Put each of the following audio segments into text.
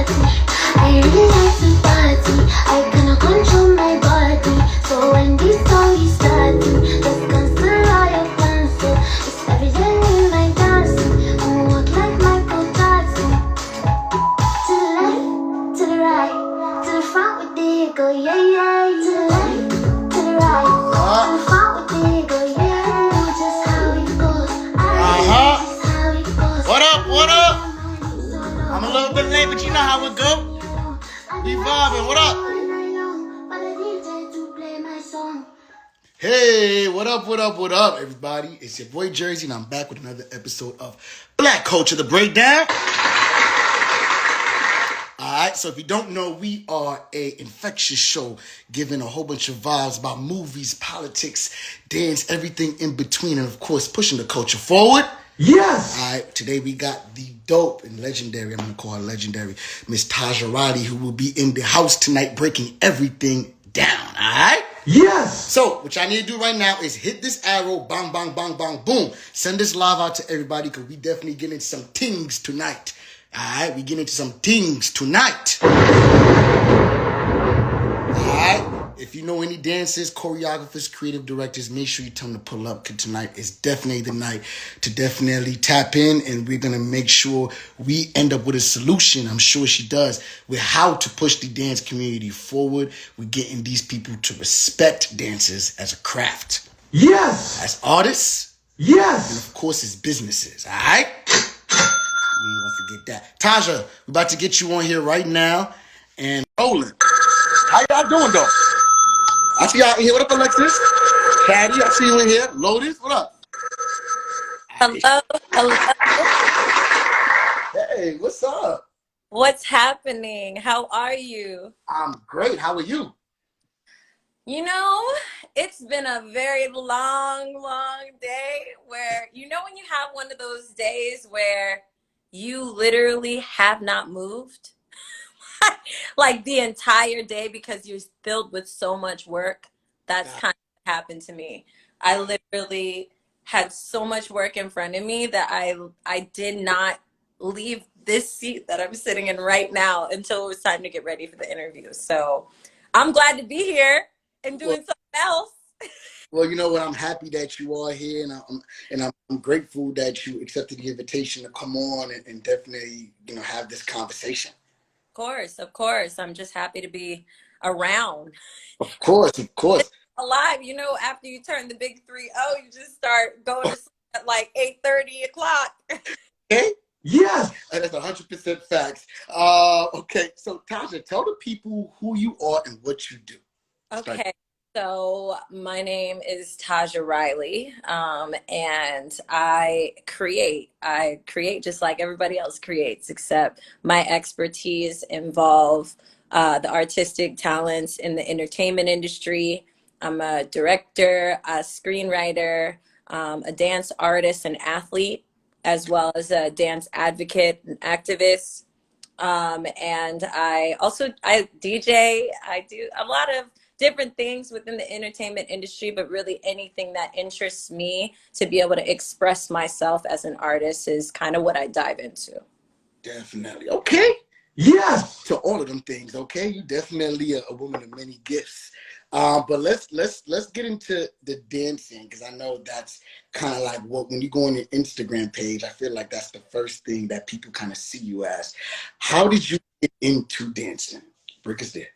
I really like to party. I cannot control my body. So when this song is starting, just cancel all your plans. So it's evident in my dancing. I'ma walk like Michael Jackson. To the left, to the right, to the front with the go, yeah, yeah. To the left, to the right, to the front with the go, yeah. Know just how it goes. I know just how it goes. What up? What up? I'm a little bit late, but you know how it go. We vibing. What up? Hey, what up? What up? What up, everybody? It's your boy Jerzey, and I'm back with another episode of Black Culture, the Breakdown. Alright, so if you don't know, we are a infectious show giving a whole bunch of vibes about movies, politics, dance, everything in between, and of course, pushing the culture forward. Yes! Alright, today we got the dope and legendary, I'm going to call her legendary, Miss Taja Riley, who will be in the house tonight breaking everything down. Alright? Yes! So, what y'all need to do right now is hit this arrow, bang, bang, bang, bang, boom. Send this live out to everybody because we definitely get into some things tonight. Alright, we get into some things tonight. Alright, if you know any dancers, choreographers, creative directors, make sure you tell them to pull up because tonight is definitely the night to definitely tap in, and we're going to make sure we end up with a solution. I'm sure she does, with how to push the dance community forward. We're getting these people to respect dancers as a craft. Yes! As artists. Yes! And of course as businesses. Alright? We ain't gonna forget that. Taja, we're about to get you on here right now and rolling. How y'all doing though? I see y'all in here. What up, Alexis? Patty, I see you in here. Lotus, what up? Hello, hello. Hey, what's up? What's happening? How are you? I'm great. How are you? You know, it's been a very long day where, when you have one of those days where you literally have not moved like the entire day because you're filled with so much work. That's kind of what happened to me. I literally had so much work in front of me that I did not leave this seat that I'm sitting in right now until it was time to get ready for the interview. So I'm glad to be here and doing something else. Well, you know what? I'm happy that you are here, and I'm grateful that you accepted the invitation to come on and definitely have this conversation. Of course. I'm just happy to be around. Of course. Alive, after you turn the big 3-0, you just start going to sleep at like 8:30 o'clock. Okay? Yes! That's 100% facts. Okay, so Taja, tell the people who you are and what you do. Okay, so my name is Taja Riley, and I create just like everybody else creates, except my expertise involve the artistic talents in the entertainment industry. I'm a director, a screenwriter, a dance artist and athlete, as well as a dance advocate and activist. And I DJ. I do a lot of different things within the entertainment industry, but really anything that interests me to be able to express myself as an artist is kind of what I dive into. Definitely. Okay. Yes! To all of them things, okay? You definitely a woman of many gifts. But let's get into the dancing, because I know that's kind of like when you go on your Instagram page, I feel like that's the first thing that people kind of see you as. How did you get into dancing? Break us there.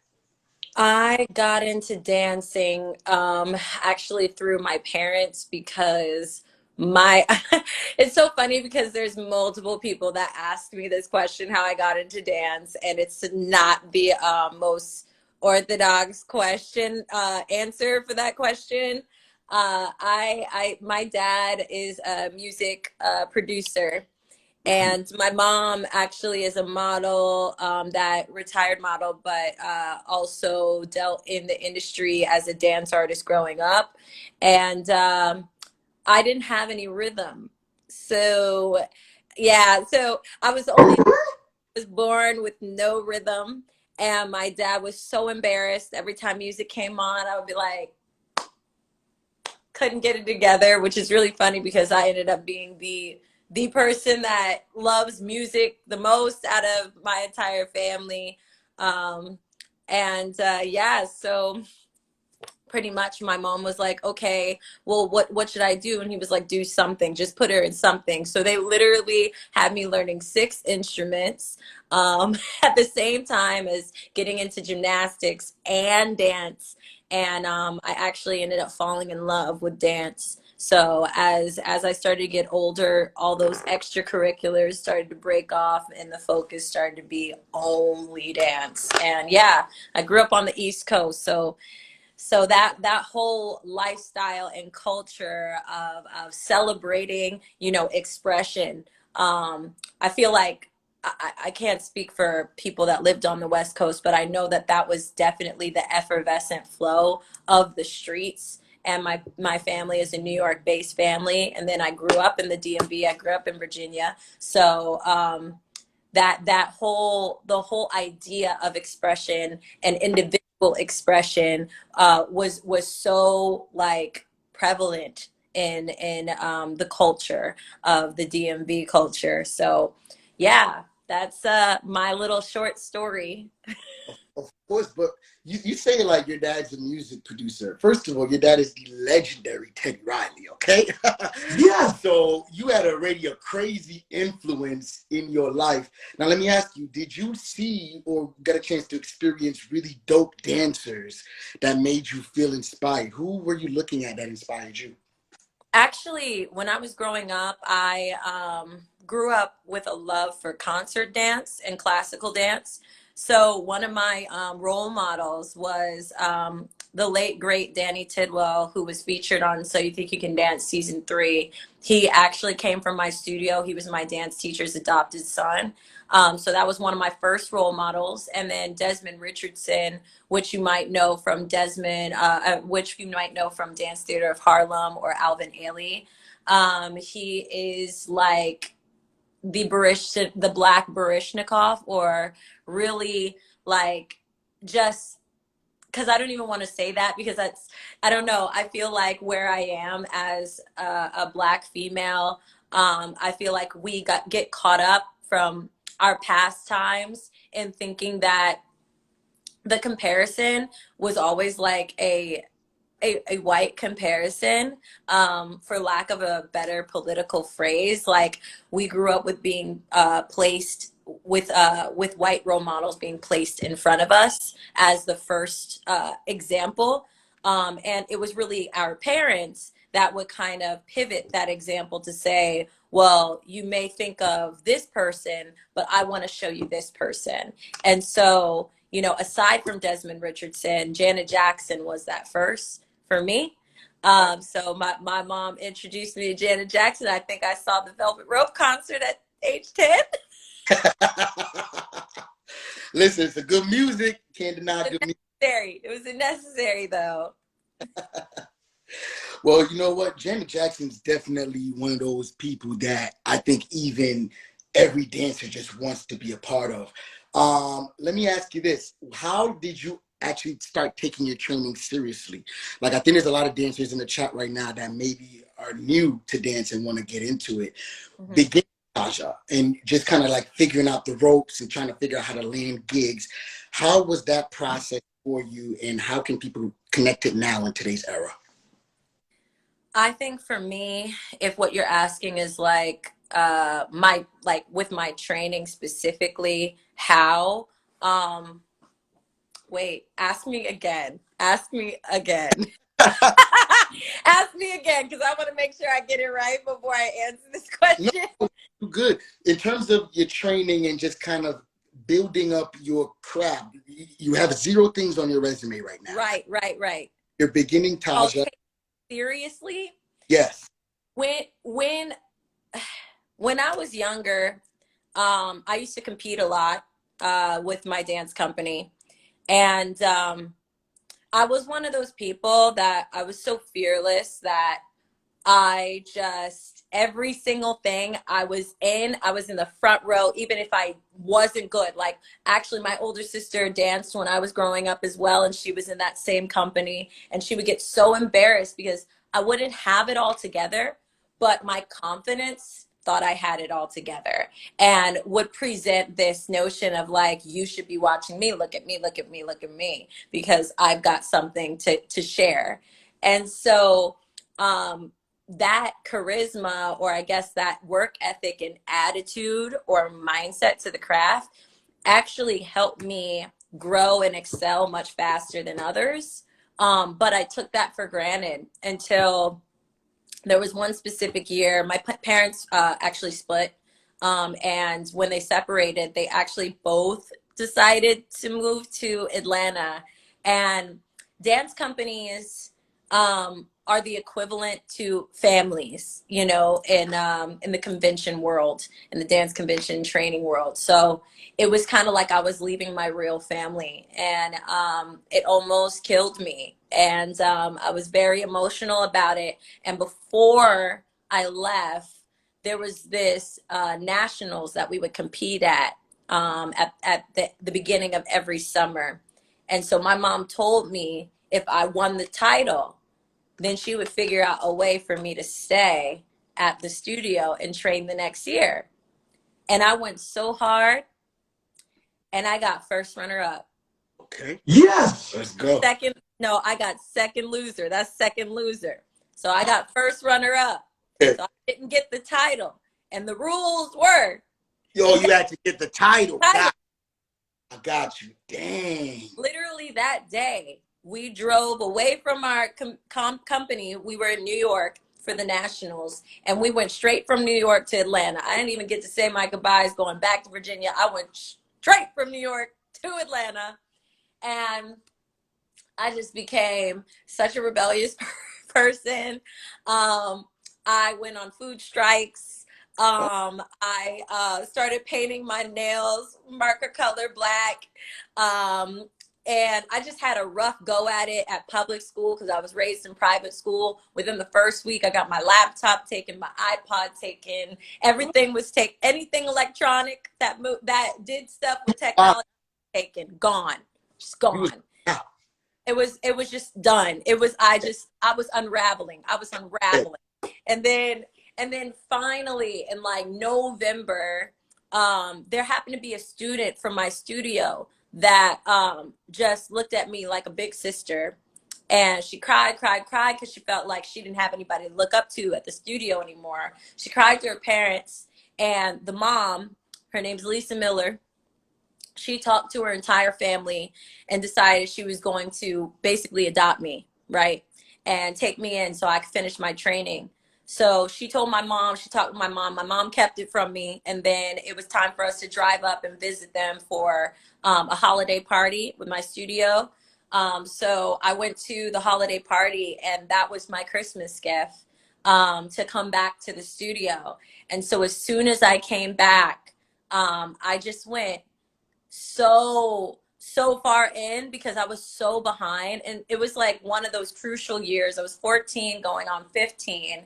I got into dancing actually through my parents because it's so funny because there's multiple people that ask me this question, how I got into dance, and it's not the most orthodox answer for that question. My dad is a music producer. And my mom actually is a model, that retired model, but also dealt in the industry as a dance artist growing up. And I didn't have any rhythm. So, yeah, so I was born with no rhythm. And my dad was so embarrassed. Every time music came on, I would be like, couldn't get it together, which is really funny because I ended up being the the person that loves music the most out of my entire family. Um, and yeah, so pretty much my mom was like, okay, well, what should I do? And he was like, do something, just put her in something. So they literally had me learning 6 instruments at the same time as getting into gymnastics and dance. And I actually ended up falling in love with dance. So as I started to get older, all those extracurriculars started to break off and the focus started to be only dance. And yeah, I grew up on the East Coast, so that whole lifestyle and culture of celebrating, you know, expression. I feel like I can't speak for people that lived on the West Coast, but I know that that was definitely the effervescent flow of the streets. And my family is a New York based family, and then I grew up in the DMV. I grew up in Virginia, so the whole idea of expression and individual expression was so like prevalent in the culture of the DMV culture. So yeah, that's my little short story. Of course, but you say like your dad's a music producer. First of all, your dad is the legendary Teddy Riley, okay? Yes. So you had already a crazy influence in your life. Now let me ask you, did you see or get a chance to experience really dope dancers that made you feel inspired? Who were you looking at that inspired you? Actually, when I was growing up, I grew up with a love for concert dance and classical dance. So one of my role models was the late great Danny Tidwell, who was featured on So You Think You Can Dance season 3. He actually came from my studio. He was my dance teacher's adopted son. So that was one of my first role models. And then Desmond Richardson, which you might know from which you might know from Dance Theater of Harlem or Alvin Ailey. He is like the Black Barishnikov, or really like just because I don't even want to say that because that's, I don't know. I feel like where I am as a Black female, I feel like get caught up from our past times in thinking that the comparison was always like a white comparison, for lack of a better political phrase. Like we grew up with being placed with white role models being placed in front of us as the first example, and it was really our parents that would kind of pivot that example to say, well, you may think of this person, but I want to show you this person. And so, you know, aside from Desmond Richardson, Janet Jackson was that first for me. So my mom introduced me to Janet Jackson. I think I saw the Velvet Rope concert at age 10. Listen, it's a good music. Can't deny good music. It was necessary though. Well, you know what? Janet Jackson's definitely one of those people that I think even every dancer just wants to be a part of. Let me ask you this. How did you actually start taking your training seriously? Like, I think there's a lot of dancers in the chat right now that maybe are new to dance and want to get into it. Mm-hmm. Begin, Taja, and just kind of like figuring out the ropes and trying to figure out how to land gigs. How was that process for you, and how can people connect it now in today's era? I think for me, if what you're asking is like my like with my training specifically, how wait, ask me again. Ask me again. Ask me again because I want to make sure I get it right before I answer this question. No, good. In terms of your training and just kind of building up your craft, you have 0 things on your resume right now. Right. You're beginning, Taja. Okay. Seriously? Yes. When I was younger, I used to compete a lot with my dance company, and I was one of those people that I was so fearless that I just, every single thing I was in the front row, even if I wasn't good. Like, actually, my older sister danced when I was growing up as well, and she was in that same company, and she would get so embarrassed because I wouldn't have it all together, but my confidence thought I had it all together and would present this notion of like, you should be watching me, look at me, look at me, look at me, because I've got something to share. And so that charisma, or I guess that work ethic and attitude or mindset to the craft actually helped me grow and excel much faster than others. But I took that for granted until there was one specific year. My parents actually split. And when they separated, they actually both decided to move to Atlanta. And dance companies are the equivalent to families, you know, in the convention world, in the dance convention training world. So it was kind of like I was leaving my real family, and it almost killed me. And I was very emotional about it. And before I left, there was this nationals that we would compete at the beginning of every summer. And so my mom told me if I won the title, then she would figure out a way for me to stay at the studio and train the next year. And I went so hard, and I got first runner up. Okay. Yes. Let's go. Second, no, I got second loser. That's second loser. So I got first runner up. Okay. So I didn't get the title. And the rules were, Yo, you had to get the title. title. I got you. Dang. Literally that day, we drove away from our company. We were in New York for the Nationals, and we went straight from New York to Atlanta. I didn't even get to say my goodbyes going back to Virginia. I went straight from New York to Atlanta, and I just became such a rebellious person. I went on food strikes. I started painting my nails marker color black. And I just had a rough go at it at public school because I was raised in private school. Within the first week, I got my laptop taken, my iPod taken. Everything was taken. Anything electronic that did stuff with technology taken, gone, just gone. It was just done. I was unraveling. And then finally in like November, there happened to be a student from my studio that just looked at me like a big sister, and she cried because she felt like she didn't have anybody to look up to at the studio anymore. She cried to her parents, and the mom, her name's Lisa Miller, she talked to her entire family and decided she was going to basically adopt me, right? And take me in so I could finish my training. So she told my mom, she talked with my mom. My mom kept it from me. And then it was time for us to drive up and visit them for a holiday party with my studio. So I went to the holiday party, and that was my Christmas gift, to come back to the studio. And so as soon as I came back, I just went so far in because I was so behind, and it was like one of those crucial years. I was 14 going on 15,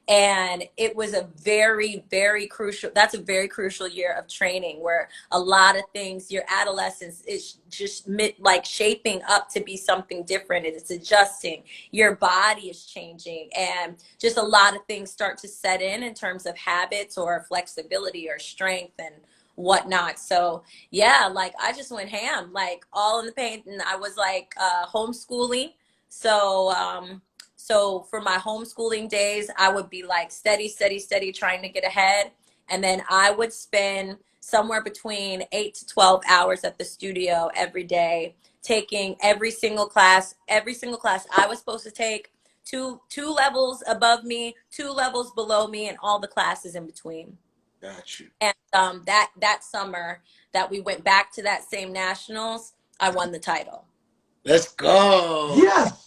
and it was a very crucial, that's a very crucial year of training where a lot of things, your adolescence is just like shaping up to be something different, and it's adjusting, your body is changing, and just a lot of things start to set in terms of habits or flexibility or strength and whatnot. So yeah, like I just went ham, like all in the paint. And I was like homeschooling. So for my homeschooling days, I would be like steady trying to get ahead. And then I would spend somewhere between 8 to 12 hours at the studio every day, taking every single class I was supposed to take, two levels above me, 2 levels below me, and all the classes in between. Got you. And that summer that we went back to that same nationals, I won the title. Let's go. Yes.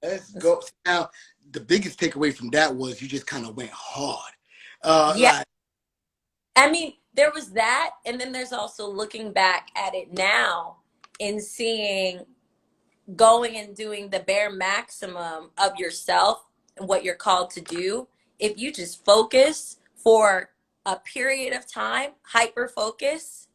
Let's go. Now, the biggest takeaway from that was you just kind of went hard. Yeah. I mean, there was that, and then there's also looking back at it now and seeing, going and doing the bare maximum of yourself and what you're called to do. If you just focus for a period of time, hyper focus,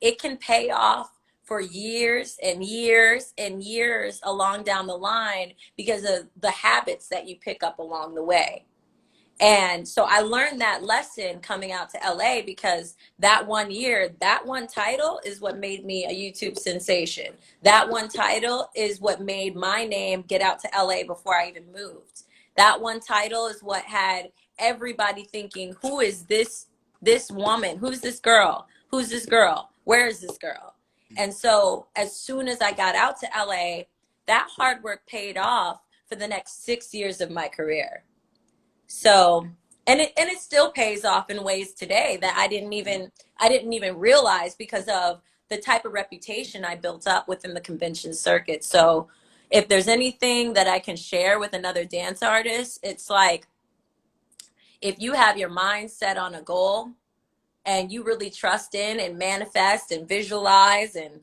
it can pay off for years and years and years along down the line because of the habits that you pick up along the way. And so I learned that lesson coming out to LA, because that one year, that one title is what made me a YouTube sensation. That one title is what made my name get out to LA before I even moved. That one title is what had everybody thinking, who is this woman? Who's this girl? Who's this girl? Where is this girl? And so as soon as I got out to LA, that hard work paid off for the next 6 years of my career. So, and it still pays off in ways today that I didn't even realize, because of the type of reputation I built up within the convention circuit. So if there's anything that I can share with another dance artist, it's like, if you have your mind set on a goal and you really trust in and manifest and visualize and,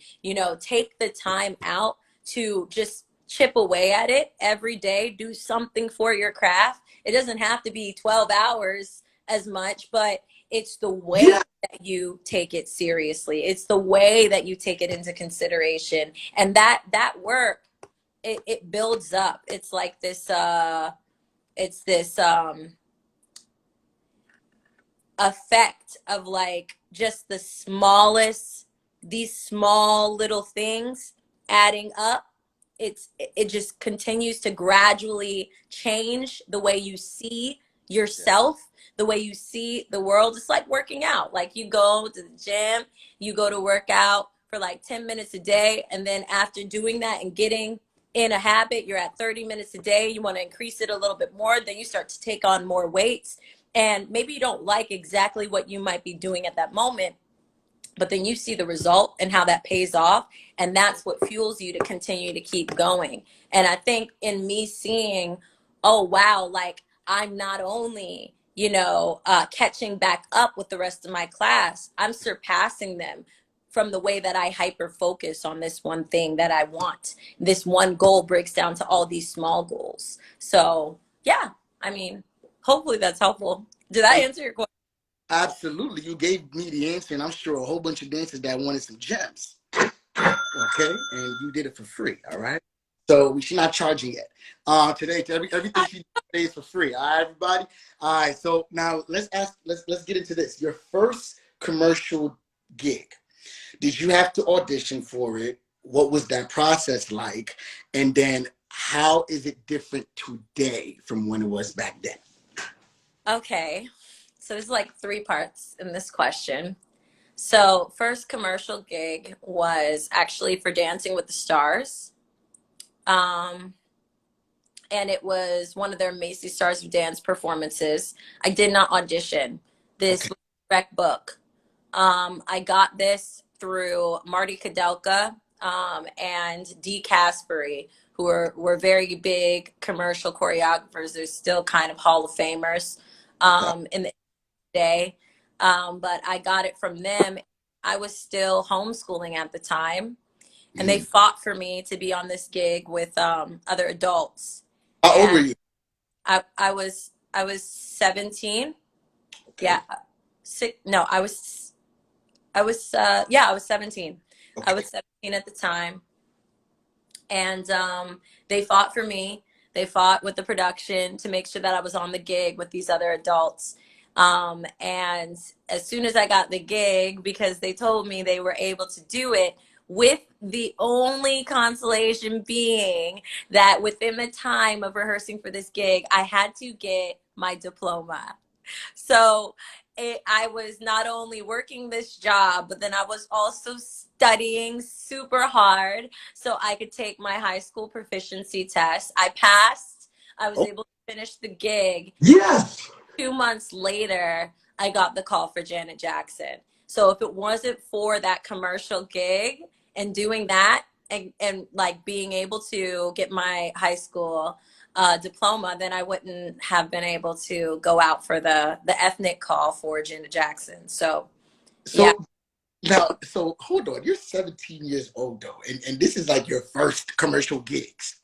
take the time out to just chip away at it every day, do something for your craft. It doesn't have to be 12 hours as much, but it's the way that you take it seriously. It's the way that you take it into consideration. And that work, it builds up. It's like this, effect of like just these small little things adding up. It just continues to gradually change the way you see yourself, the way you see the world. It's like working out. Like, you go to the gym, you go to work out for like 10 minutes a day, and then after doing that and getting in a habit, you're at 30 minutes a day. You want to increase it a little bit more, then you start to take on more weights. And maybe you don't like exactly what you might be doing at that moment, but then you see the result and how that pays off. And that's what fuels you to continue to keep going. And I think in me seeing, oh, wow, like, I'm not only, catching back up with the rest of my class, I'm surpassing them from the way that I hyper focus on this one thing that I want. This one goal breaks down to all these small goals. So yeah, I mean, hopefully that's helpful. Did I answer your question? Absolutely. You gave me the answer, and I'm sure a whole bunch of dancers that wanted some gems. Okay? And you did it for free, all right? So she's not charging yet. Today, everything she does today is for free. All right, everybody? All right, so now let's get into this. Your first commercial gig. Did you have to audition for it? What was that process like? And then how is it different today from when it was back then? Okay. So there's like 3 parts in this question. So first commercial gig was actually for Dancing with the Stars. And it was one of their Macy's Stars of Dance performances. I did not audition. This was a direct book. I got this through Marty Kudelka and Dee Caspery, who were very big commercial choreographers. They're still kind of Hall of Famers in the day. But I got it from them. I was still homeschooling at the time, and they fought for me to be on this gig with other adults. How old were you? I was 17. Okay. Yeah. No, I was 17. Okay. I was 17 at the time. And they fought for me. They fought with the production to make sure that I was on the gig with these other adults. And as soon as I got the gig, because they told me they were able to do it, with the only consolation being that within the time of rehearsing for this gig, I had to get my diploma. So I was not only working this job, but then I was also studying super hard so I could take my high school proficiency test. I passed. I was able to finish the gig. Yes. 2 months later, I got the call for Janet Jackson. So if it wasn't for that commercial gig and doing that and like being able to get my high school diploma, then I wouldn't have been able to go out for the ethnic call for Janet Jackson. So yeah. Now, so hold on. You're 17 years old though, and this is like your first commercial gigs.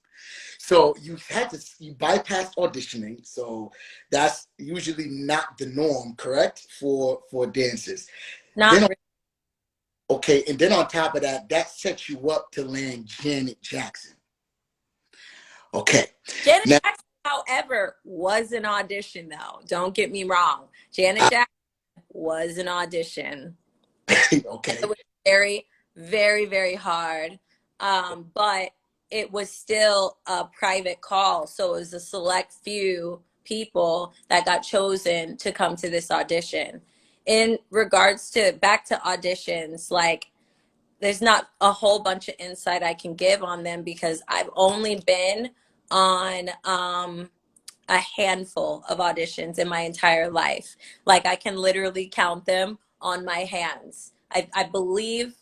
So you bypassed auditioning. So that's usually not the norm, correct, for dancers. Not really. Okay, and then on top of that, that sets you up to land Janet Jackson. Okay. Janet Jackson however, was an audition though. Don't get me wrong. Janet Jackson was an audition. It Okay. was very, very, very hard. But it was still a private call. So it was a select few people that got chosen to come to this audition. In regards to back to auditions, like there's not a whole bunch of insight I can give on them because I've only been on a handful of auditions in my entire life. Like I can literally count them on my hands. I believe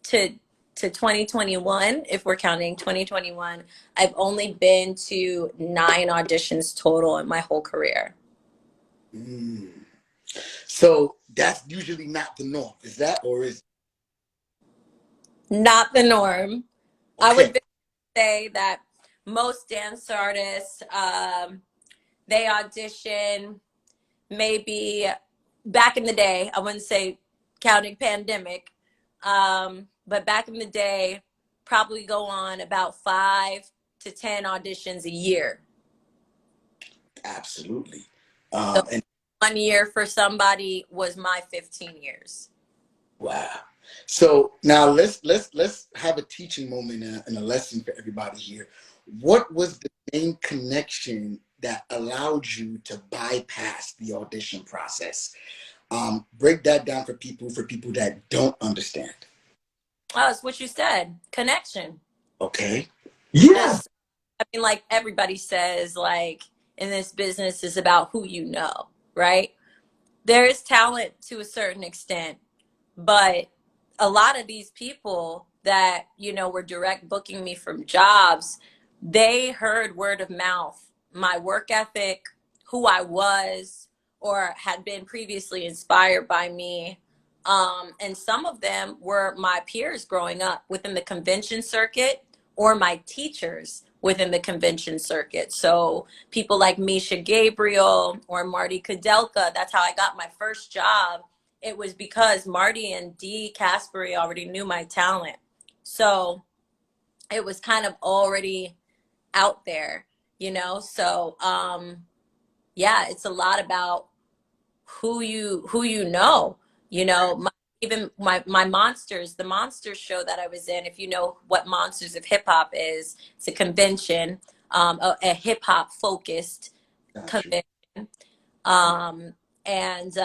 to 2021, if we're counting 2021, I've only been to 9 auditions total in my whole career. Mm. So that's usually not the norm. Is that, or is Not the norm. I okay? would say that most dance artists, they audition maybe back in the day. I wouldn't say counting pandemic, but back in the day, probably go on about 5 to 10 auditions a year. Absolutely. So And 1 year for somebody was my 15 years. wow. So now let's have a teaching moment and a lesson for everybody here. What was the main connection that allowed you to bypass the audition process? Break that down for people that don't understand. Oh, it's what you said. Connection. Okay. Yes. Just, I mean, like everybody says, like in this business is about who you know, right? There is talent to a certain extent, but a lot of these people that, were direct booking me from jobs, they heard word of mouth, my work ethic, who I was, or had been previously inspired by me. And some of them were my peers growing up within the convention circuit or my teachers within the convention circuit. So people like Misha Gabriel or Marty Kudelka, that's how I got my first job. It was because Marty and Dee Caspary already knew my talent. So it was kind of already out there, So yeah, it's a lot about who you know. Even my Monsters, the Monsters show that I was in, if you know what Monsters of Hip Hop is, it's a convention, a hip hop focused Got you. convention. And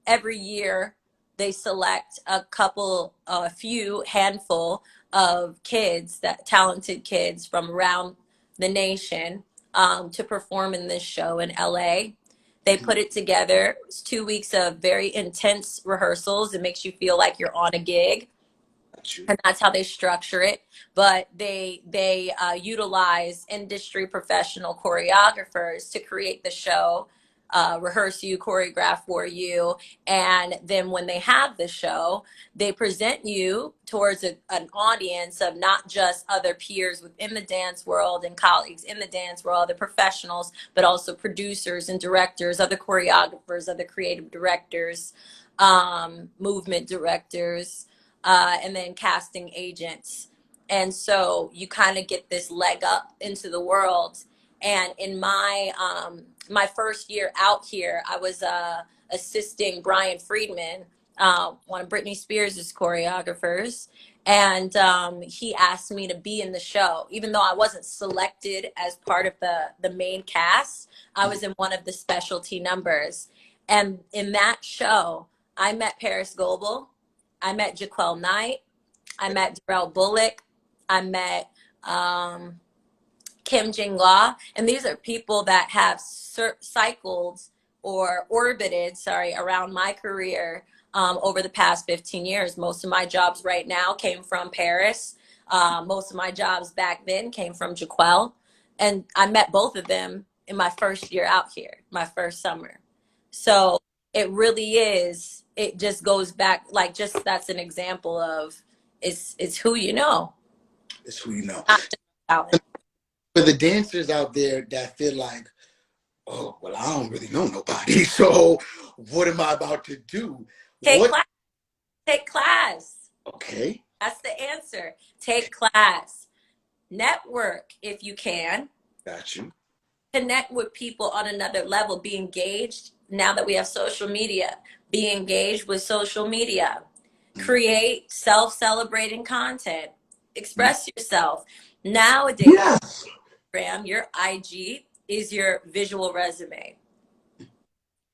every year they select a few handful of kids, that talented kids from around the nation, to perform in this show in LA. They Mhm. put it together. It's 2 weeks of very intense rehearsals. It makes you feel like you're on a gig, Got you. and that's how they structure it. But they utilize industry professional choreographers to create the show, rehearse you, choreograph for you, and then when they have the show, they present you towards an audience of not just other peers within the dance world and colleagues in the dance world, other professionals, but also producers and directors, other choreographers, other creative directors, movement directors, and then casting agents. And so you kind of get this leg up into the world. And in my first year out here, I was assisting Brian Friedman, one of Britney Spears' choreographers. And he asked me to be in the show, even though I wasn't selected as part of the main cast. I was in one of the specialty numbers. And in that show, I met Paris Goebel, I met Jaquel Knight, I met Darrell Bullock, I met Kim Jingla, and these are people that have cycled or orbited, sorry, around my career over the past 15 years. Most of my jobs right now came from Paris. Most of my jobs back then came from Jaquel, and I met both of them in my first year out here, my first summer. So it really is. It just goes back, like, just that's an example of it's who you know, It's who you know. not just talent. For the dancers out there that feel like, oh, well, I don't really know nobody. So what am I about to do? Take What? class. Take class. Okay. That's the answer. Take class. Network if you can. Got you. connect with people on another level, be engaged. Now that we have social media, be engaged with social media, create self-celebrating content, express yourself. Nowadays, Yes. Instagram, your IG is your visual resume.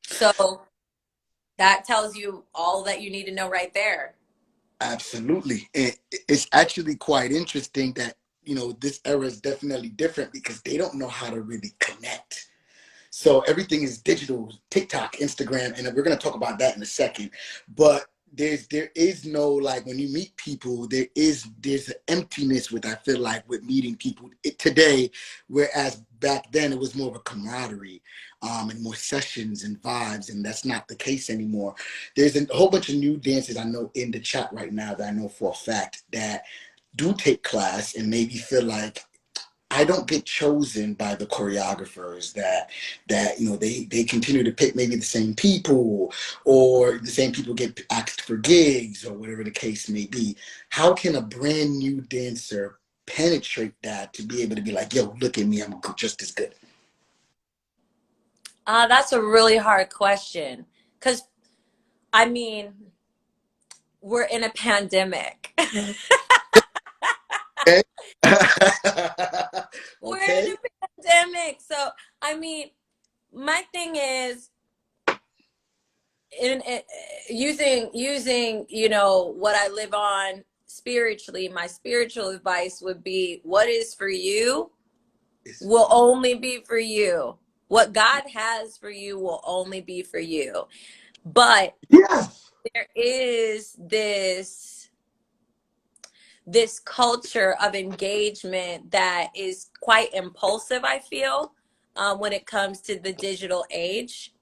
So that tells you all that you need to know right there. Absolutely. And it's actually quite interesting that, this era is definitely different because they don't know how to really connect. So everything is digital, TikTok, Instagram, and we're going to talk about that in a second. But there is no, like, when you meet people, there's an emptiness with, I feel like, with meeting people today, whereas back then it was more of a camaraderie, and more sessions and vibes, and that's not the case anymore. There's a whole bunch of new dances I know in the chat right now that I know for a fact that do take class and maybe feel like I don't get chosen by the choreographers that they continue to pick maybe the same people, or the same people get asked for gigs, or whatever the case may be. How can a brand new dancer penetrate that to be able to be like, yo, look at me, I'm just as good? That's a really hard question because, I mean, we're in a pandemic. Okay. We're in Okay. a pandemic. So, I mean, my thing is using what I live on spiritually. My spiritual advice would be, what is for you will only be for you. What God has for you will only be for you. But Yes. there is this culture of engagement that is quite impulsive, I feel, when it comes to the digital age,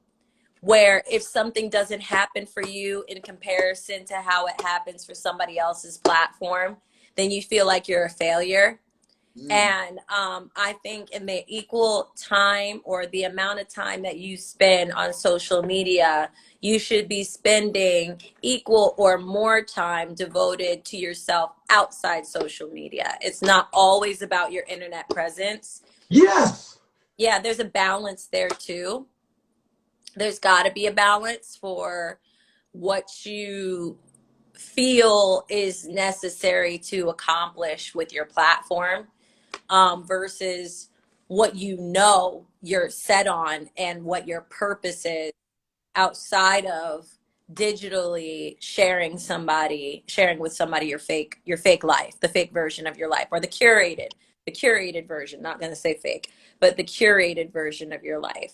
where if something doesn't happen for you in comparison to how it happens for somebody else's platform, then you feel like you're a failure. And I think in the equal time, or the amount of time that you spend on social media, you should be spending equal or more time devoted to yourself outside social media. It's not always about your internet presence. Yes. Yeah, there's a balance there too. There's got to be a balance for what you feel is necessary to accomplish with your platform, versus what you're set on and what your purpose is outside of digitally sharing with somebody your fake life, the fake version of your life, or the curated version, not going to say fake, but the curated version of your life.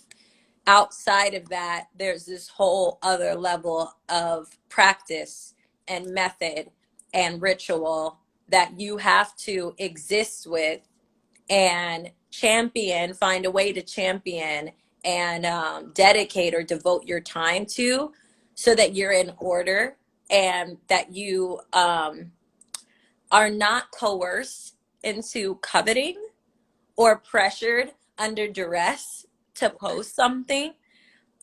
Outside of that, there's this whole other level of practice and method and ritual that you have to exist with and find a way to champion and dedicate or devote your time to, so that you're in order and that you are not coerced into coveting or pressured under duress to post something.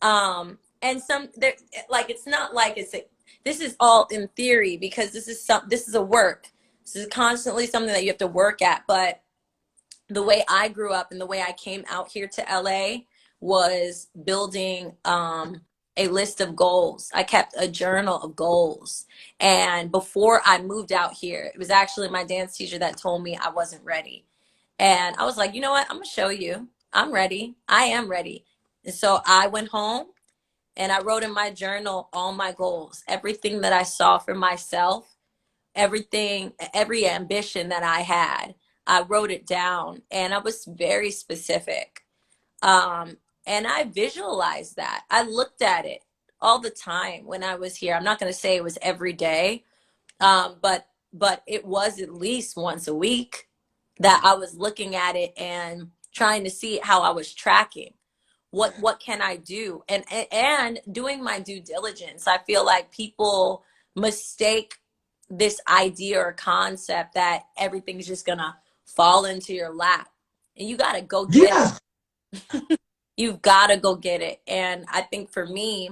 And some there, like, it's not like this is all in theory, because this is a work. This is constantly something that you have to work at. But the way I grew up and the way I came out here to LA was building a list of goals. I kept a journal of goals. And before I moved out here, it was actually my dance teacher that told me I wasn't ready. And I was like, you know what? I'm going to show you. I'm ready. I am ready. And so I went home and I wrote in my journal all my goals, everything that I saw for myself, every ambition that I had. I wrote it down and I was very specific. And I visualized that. I looked at it all the time when I was here. I'm not going to say it was every day, but it was at least once a week that I was looking at it and trying to see how I was tracking. What can I do? And doing my due diligence. I feel like people mistake this idea or concept that everything's just gonna fall into your lap, and you got to go get it. Yes. You've got to go get it. And I think for me,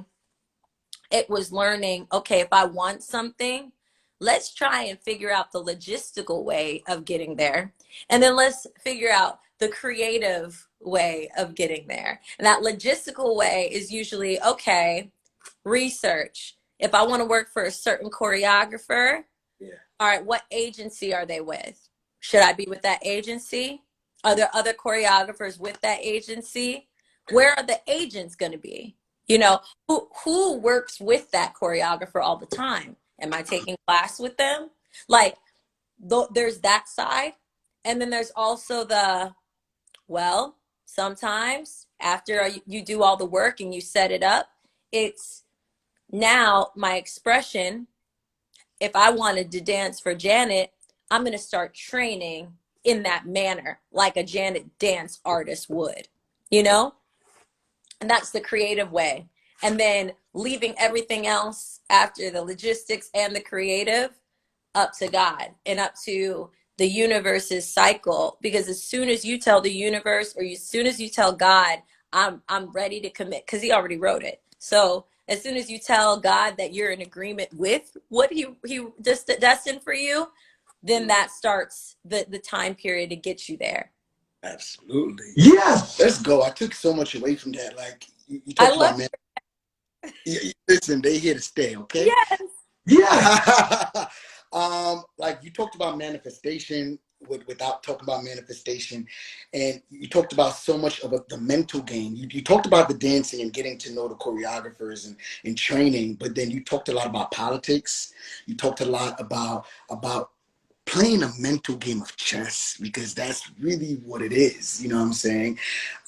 it was learning, okay, if I want something, let's try and figure out the logistical way of getting there, and then let's figure out the creative way of getting there. And that logistical way is usually, okay, research. If I want to work for a certain choreographer, all right, what agency are they with? Should I be with that agency? Are there other choreographers with that agency? Where are the agents going to be? You know, who works with that choreographer all the time? Am I taking class with them? Like, there's that side. And then there's also the, well, sometimes after you do all the work and you set it up, it's now my expression. If I wanted to dance for Janet, I'm going to start training in that manner, like a Janet dance artist would, you know? And that's the creative way. And then leaving everything else after the logistics and the creative up to God and up to the universe's cycle. Because as soon as you tell the universe, or as soon as you tell God, I'm ready to commit, because he already wrote it. So as soon as you tell God that you're in agreement with what he just destined for you, then that starts the time period to get you there. Absolutely. Yes. Let's go. I took so much away from that. Like you I talked love about, man. Listen, they here to stay, okay? Yes. Yes. Like you talked about manifestation without talking about manifestation, and you talked about so much of the mental game. You talked about the dancing and getting to know the choreographers and training, but then you talked a lot about politics. You talked a lot about playing a mental game of chess, because that's really what it is. You know what I'm saying?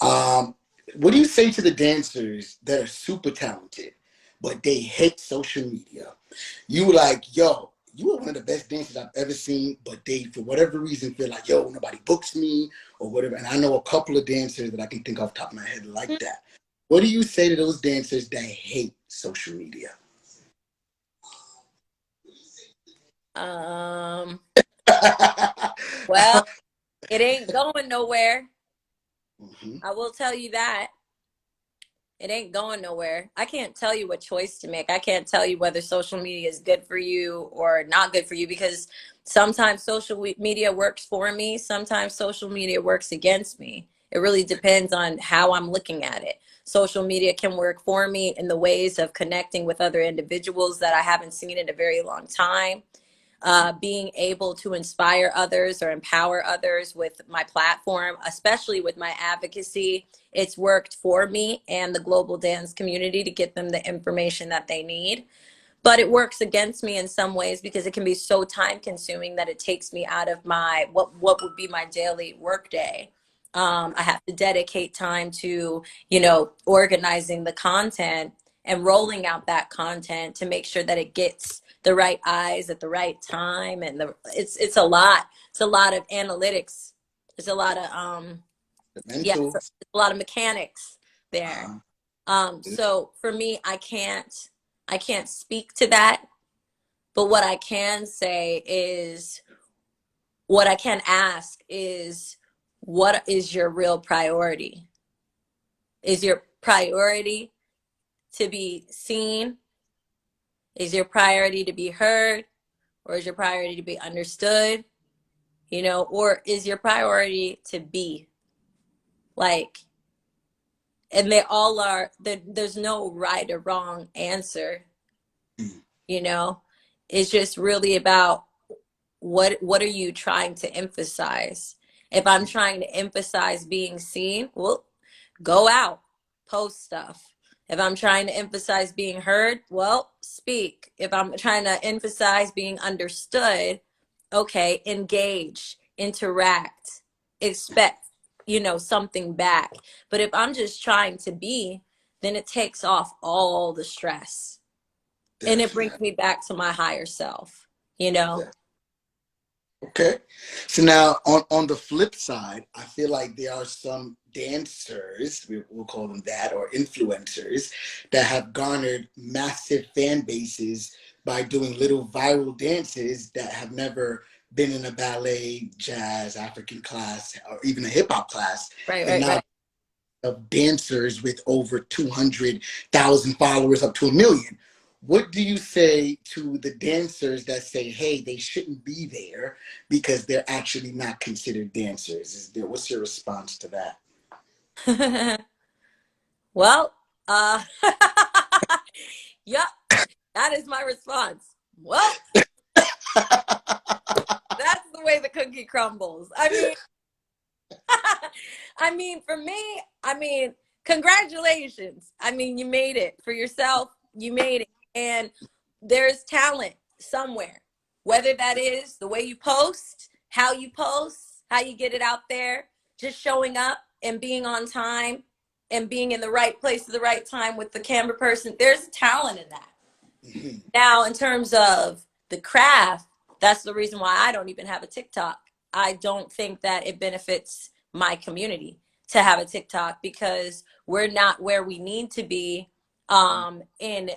What do you say to the dancers that are super talented, but they hate social media? You were like, yo, you are one of the best dancers I've ever seen, but they, for whatever reason, feel like, yo, nobody books me or whatever. And I know a couple of dancers that I can think off the top of my head like that. What do you say to those dancers that hate social media? Well, it ain't going nowhere. Mm-hmm. I will tell you that. It ain't going nowhere. I can't tell you what choice to make. I can't tell you whether social media is good for you or not good for you, because sometimes social media works for me. Sometimes social media works against me. It really depends on how I'm looking at it. Social media can work for me in the ways of connecting with other individuals that I haven't seen in a very long time. Being able to inspire others or empower others with my platform, especially with my advocacy. It's worked for me and the global dance community to get them the information that they need. But it works against me in some ways because it can be so time consuming that it takes me out of my what would be my daily work day. I have to dedicate time to, organizing the content and rolling out that content to make sure that it gets the right eyes at the right time. And it's a lot. It's a lot of analytics. There's a lot of The yeah, mental. so it's a lot of mechanics there. Uh, So for me, I can't speak to that, but what I can say is, what I can ask is, what is your real priority? Is your priority to be seen? Is your priority to be heard? Or is your priority to be understood? Or is your priority to be? Like, and they all are, there's no right or wrong answer. It's just really about what are you trying to emphasize. If I'm trying to emphasize being seen, well, go out, post stuff. If I'm trying to emphasize being heard, well, speak. If I'm trying to emphasize being understood, okay, engage, interact, expect, something back. But if I'm just trying to be, then it takes off all the stress and it brings definitely. me back to my higher self, you know? Okay. So now on the flip side, I feel like there are some dancers, we'll call them that, or influencers that have garnered massive fan bases by doing little viral dances that have never been in a ballet, jazz, African class, or even a hip hop class. Right, And right, now right. of dancers with over 200,000 followers up to 1 million. What do you say to the dancers that say, hey, they shouldn't be there because they're actually not considered dancers? What's your response to that? Well, uh, yep, that is my response. Well, that's the way the cookie crumbles. I mean, I mean, for me, I mean, congratulations. I mean, you made it for yourself. You made it. And there's talent somewhere, whether that is the way you post, how you get it out there, just showing up and being on time and being in the right place at the right time with the camera person. There's talent in that. Now, in terms of the craft, that's the reason why I don't even have a TikTok. I don't think that it benefits my community to have a TikTok because we're not where we need to be in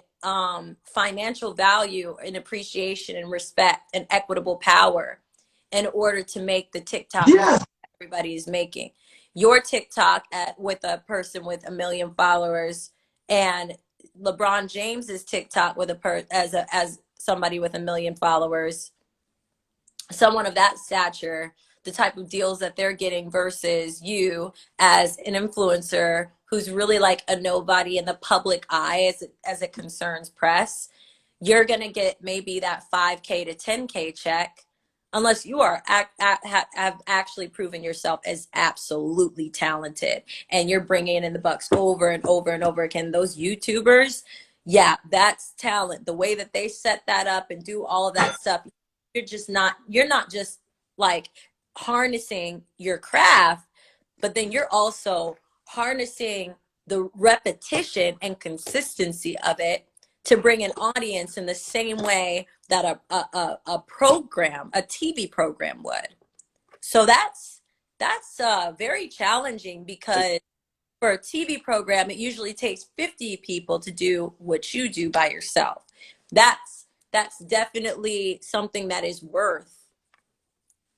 financial value and appreciation and respect and equitable power in order to make the TikTok Yeah. everybody is making. Your TikTok with a person with 1 million followers and LeBron James's TikTok with as somebody with 1 million followers, someone of that stature, the type of deals that they're getting versus you as an influencer who's really like a nobody in the public eye as it concerns press, you're going to get maybe that 5K to 10K check unless you are have actually proven yourself as absolutely talented and you're bringing in the bucks over and over and over again. Those YouTubers, yeah, that's talent. The way that they set that up and do all of that stuff, you're not just like harnessing your craft, but then you're also harnessing the repetition and consistency of it to bring an audience in the same way that a program, a TV program would. So that's very challenging because for a TV program, it usually takes 50 people to do what you do by yourself. That's definitely something that is worth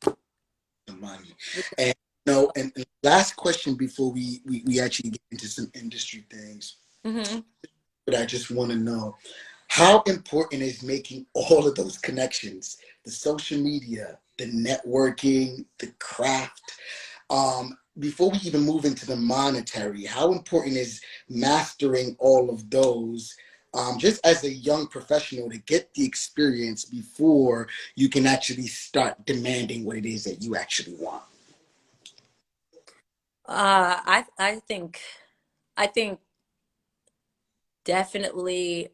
The money. And and last question before we actually get into some industry things. Mm-hmm. But I just want to know how important is making all of those connections, the social media, the networking, the craft. Before we even move into the monetary, how important is mastering all of those? Just as a young professional to get the experience before you can actually start demanding what it is that you actually want. I think definitely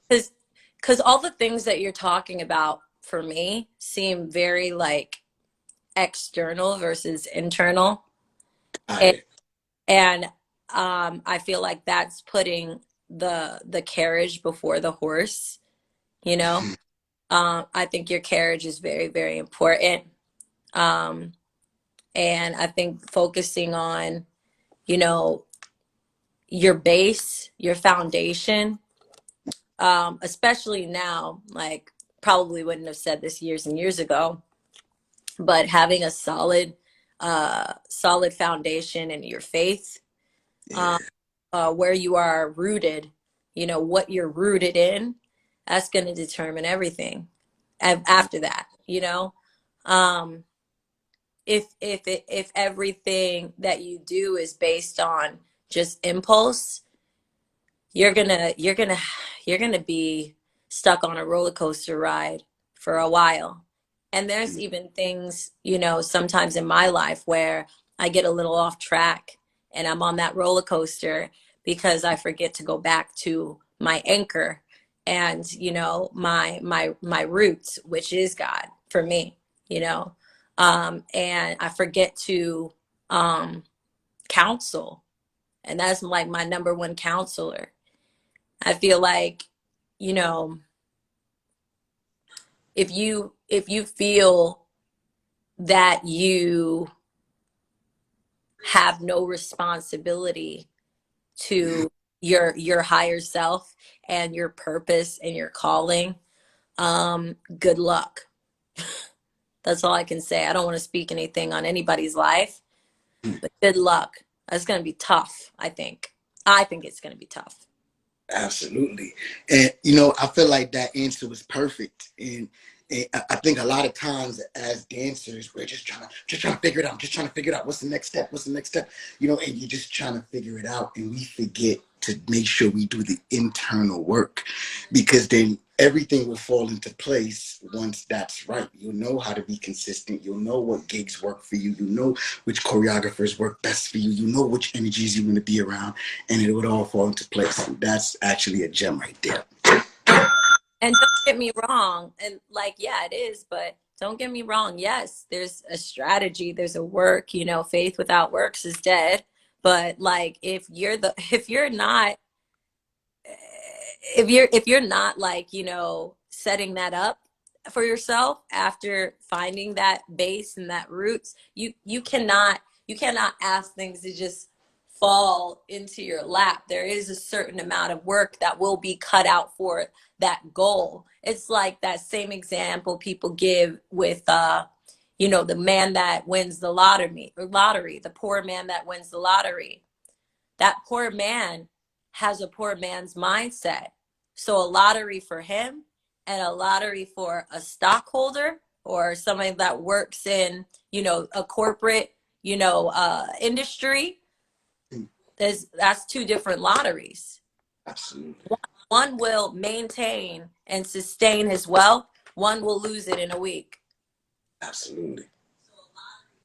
because all the things that you're talking about for me seem very like external versus internal, Got and, it. and I feel like that's putting the carriage before the horse. You know, I think your carriage is very very important, um, and I think focusing on you know your base, your foundation, especially now, like probably wouldn't have said this years and years ago, but having a solid foundation in your faith, um, Yeah. where you are rooted, what you're rooted in, that's going to determine everything after that, um, if everything that you do is based on just impulse, you're gonna you're gonna be stuck on a roller coaster ride for a while. And there's even things, sometimes in my life where I get a little off track and I'm on that roller coaster because I forget to go back to my anchor and my roots, which is God for me, and I forget to counsel, and that's like my number one counselor. I feel like, you know, if you feel that you have no responsibility to your higher self and your purpose and your calling, good luck. That's all I can say. I don't want to speak anything on anybody's life, but good luck. That's going to be tough, I think. I think it's going to be tough. Absolutely. And I feel like that answer was perfect. And I think a lot of times as dancers, we're just trying to figure it out, just trying to figure it out. What's the next step? What's the next step? You know, and you're just trying to figure it out, and we forget to make sure we do the internal work, because then everything will fall into place once that's right. You'll know how to be consistent. You'll know what gigs work for you. You know which choreographers work best for you. You know which energies you want to be around, and it would all fall into place. And that's actually a gem right there. And don't get me wrong, and like, yeah, it is, but don't get me wrong. Yes, there's a strategy, there's a work, you know, faith without works is dead. But like, if you're not like, you know, setting that up for yourself after finding that base and that roots, you cannot ask things to just fall into your lap. There is a certain amount of work that will be cut out for that goal. It's like that same example people give with you know, the man that wins the lottery, the poor man that wins the lottery. That poor man has a poor man's mindset. So a lottery for him and a lottery for a stockholder or somebody that works in, you know, a corporate, you know, industry, that's two different lotteries. Absolutely. One will maintain and sustain his wealth. One will lose it in a week. Absolutely.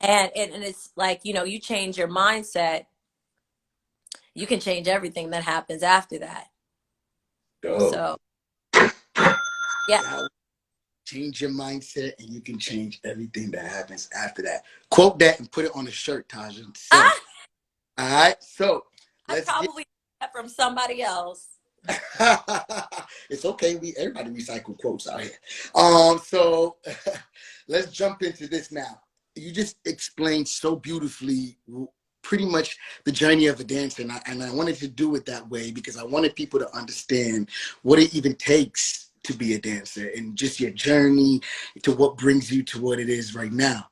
And it's like, you know, you change your mindset, you can change everything that happens after that. Go. So yeah. Change your mindset, and you can change everything that happens after that. Quote that and put it on a shirt, Taja. Sell it. All right. So I probably got that from somebody else. It's okay. Everybody recycle quotes out here. So let's jump into this now. You just explained so beautifully pretty much the journey of a dancer, and I wanted to do it that way because I wanted people to understand what it even takes to be a dancer and just your journey to what brings you to what it is right now.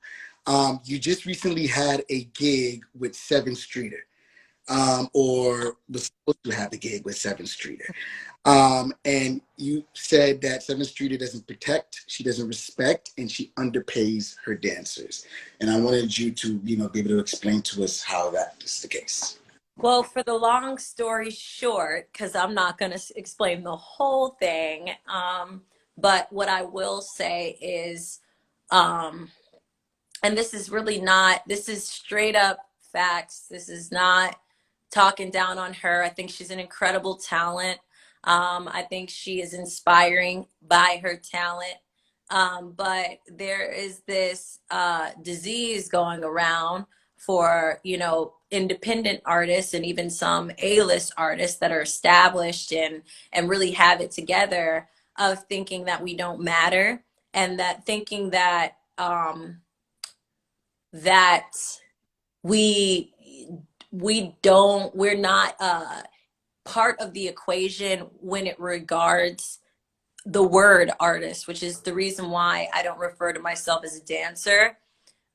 You just recently had a gig with Sevyn Streeter, or was supposed to have a gig with Sevyn Streeter. And you said that Sevyn Streeter doesn't protect, she doesn't respect, and she underpays her dancers. And I wanted you to, you know, be able to explain to us how that is the case. Well, for the long story short, because I'm not going to explain the whole thing, but what I will say is, and this is really not, this is straight up facts. This is not talking down on her. I think she's an incredible talent. I think she is inspiring by her talent. But there is this disease going around for, you know, independent artists and even some A-list artists that are established and really have it together, of thinking that we don't matter, and that thinking that that we're not part of the equation when it regards the word artist, which is the reason why I don't refer to myself as a dancer.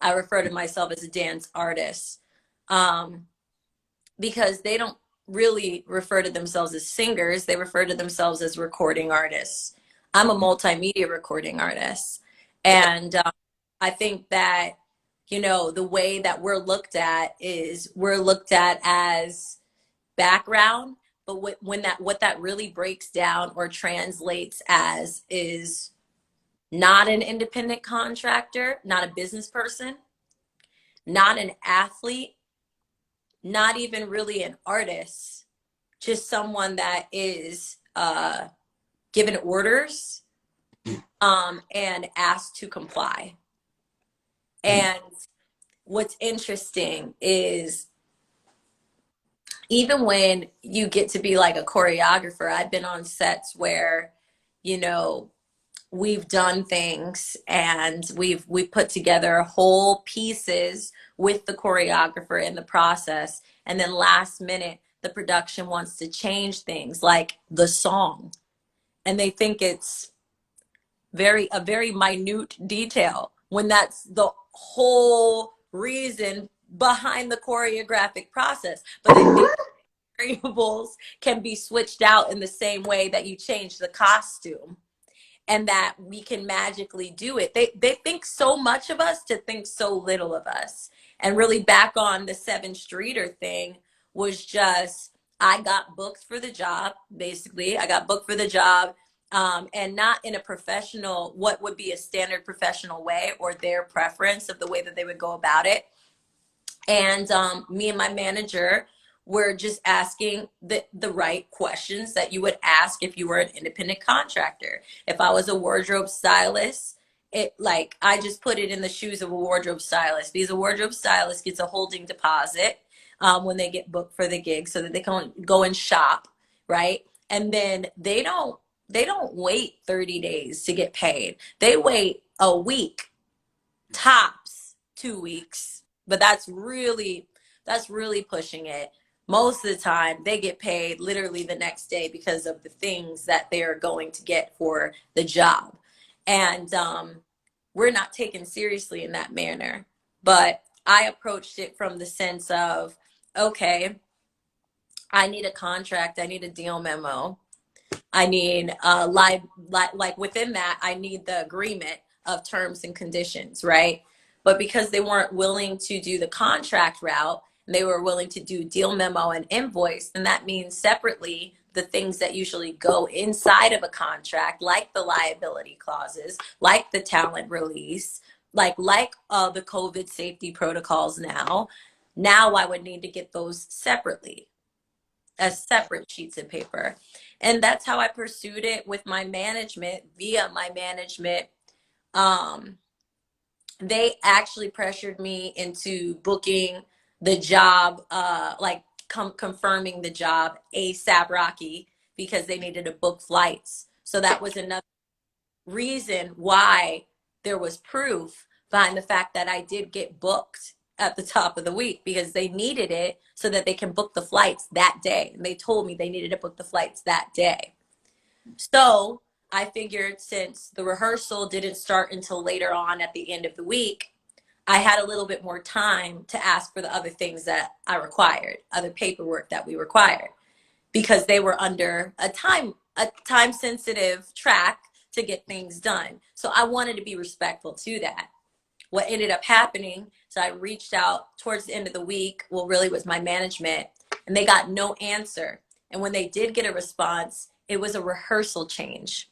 I refer to myself as a dance artist, because they don't really refer to themselves as singers. They refer to themselves as recording artists. I'm a multimedia recording artist. And I think that, you know, the way that we're looked at is we're looked at as background, but what that really breaks down or translates as is not an independent contractor, not a business person, not an athlete, not even really an artist, just someone that is given orders and asked to comply. And what's interesting is, even when you get to be like a choreographer, I've been on sets where, you know, we've done things and we put together whole pieces with the choreographer in the process, and then last minute the production wants to change things like the song, and they think it's a very minute detail when that's the whole reason behind the choreographic process. But they think variables can be switched out in the same way that you change the costume. and that we can magically do it. They think so much of us to think so little of us. And really back on the Sevyn Streeter thing was just, I got booked for the job, basically. I got booked for the job, and not in a professional, what would be a standard professional way or their preference of the way that they would go about it. And me and my manager were just asking the right questions that you would ask if you were an independent contractor. If I was a wardrobe stylist, it like I just put it in the shoes of a wardrobe stylist, because a wardrobe stylist gets a holding deposit when they get booked for the gig, so that they can go and shop, right? And then they don't wait 30 days to get paid. They wait a week, tops 2 weeks, but that's really pushing it. Most of the time they get paid literally the next day because of the things that they're going to get for the job. And we're not taken seriously in that manner. But I approached it from the sense of, okay, I need a contract, I need a deal memo, I need like within that, I need the agreement of terms and conditions, right? But because they weren't willing to do the contract route, and they were willing to do deal memo and invoice, and that means separately the things that usually go inside of a contract, like the liability clauses, like the talent release, like the COVID safety protocols. Now I would need to get those separately as separate sheets of paper. And that's how I pursued it with my management, via my management. Um, they actually pressured me into booking the job, like confirming the job ASAP Rocky, because they needed to book flights. So that was another reason why there was proof behind the fact that I did get booked at the top of the week, because they needed it so that they can book the flights that day. And they told me they needed to book the flights that day. So I figured, since the rehearsal didn't start until later on at the end of the week, I had a little bit more time to ask for the other things that I required, other paperwork that we required, because they were under a time sensitive track to get things done. So I wanted to be respectful to that. What ended up happening, so I reached out towards the end of the week, well, really was my management, and they got no answer. And when they did get a response, it was a rehearsal change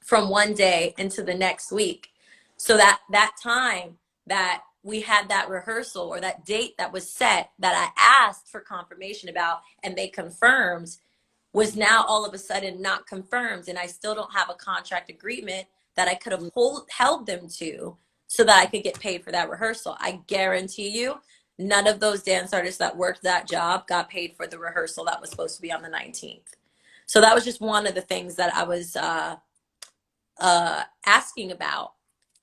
from one day into the next week. So that time that we had that rehearsal, or that date that was set, that I asked for confirmation about and they confirmed, was now all of a sudden not confirmed. And I still don't have a contract agreement that I could have held them to, so that I could get paid for that rehearsal. I guarantee you, none of those dance artists that worked that job got paid for the rehearsal that was supposed to be on the 19th. So that was just one of the things that I was asking about.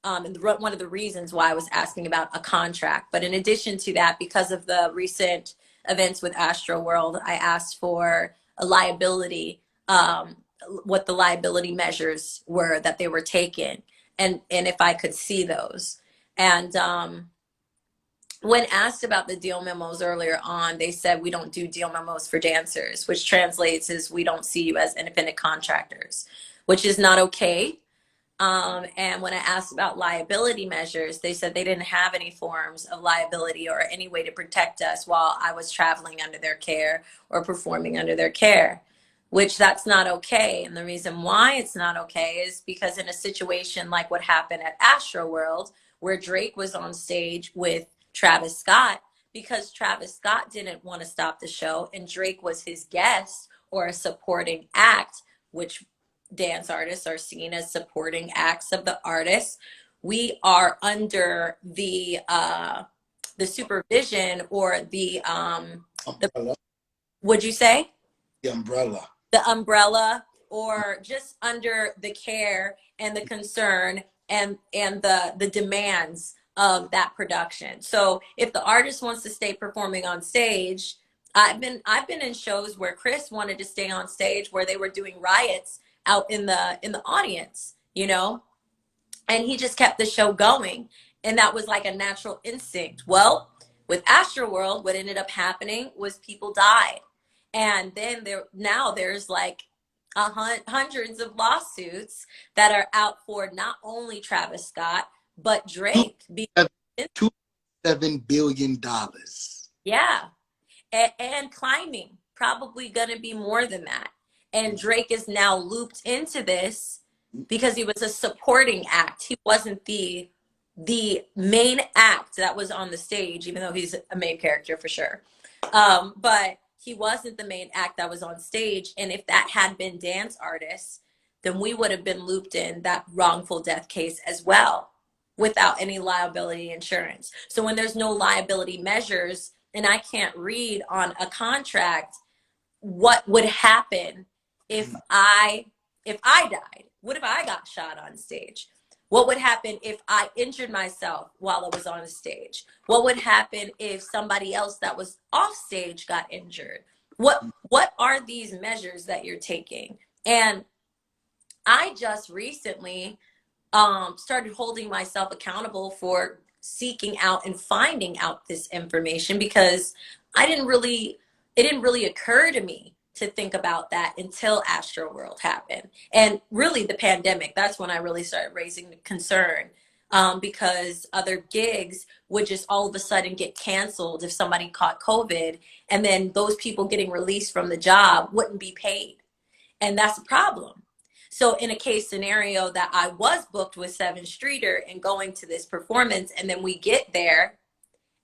And one of the reasons why I was asking about a contract. But in addition to that, because of the recent events with Astro World, I asked for a liability, what the liability measures were that they were taking, and if I could see those. And when asked about the deal memos earlier on, they said we don't do deal memos for dancers, which translates as we don't see you as independent contractors, which is not okay. And when I asked about liability measures, they said they didn't have any forms of liability or any way to protect us while I was traveling under their care or performing under their care, which that's not okay. And the reason why it's not okay is because in a situation like what happened at Astro World, where Drake was on stage with Travis Scott, because Travis Scott didn't want to stop the show and Drake was his guest or a supporting act, which dance artists are seen as supporting acts of the artist, we are under the supervision, or the Umbrella. would you say The umbrella. the umbrella, or just under the care and the concern and the demands of that production. So if the artist wants to stay performing on stage, I've been in shows where Chris wanted to stay on stage, where they were doing riots out in the audience, and he just kept the show going, and that was like a natural instinct. Well, with Astroworld, what ended up happening was people died, and then there's like hundreds of lawsuits that are out for not only Travis Scott but Two, Drake. $2.7 billion. Yeah, and climbing, probably going to be more than that. And Drake is now looped into this because he was a supporting act. He wasn't the main act that was on the stage, even though he's a main character for sure. But he wasn't the main act that was on stage. And if that had been dance artists, then we would have been looped in that wrongful death case as well without any liability insurance. So when there's no liability measures and I can't read on a contract what would happen if I died, what if I got shot on stage? What would happen if I injured myself while I was on stage? What would happen if somebody else that was off stage got injured? What are these measures that you're taking? And I just recently started holding myself accountable for seeking out and finding out this information because it didn't really occur to me to think about that until Astroworld happened. And really the pandemic, that's when I really started raising the concern, because other gigs would just all of a sudden get canceled if somebody caught COVID, and then those people getting released from the job wouldn't be paid. And that's a problem. So in a case scenario that I was booked with Sevyn Streeter and going to this performance, and then we get there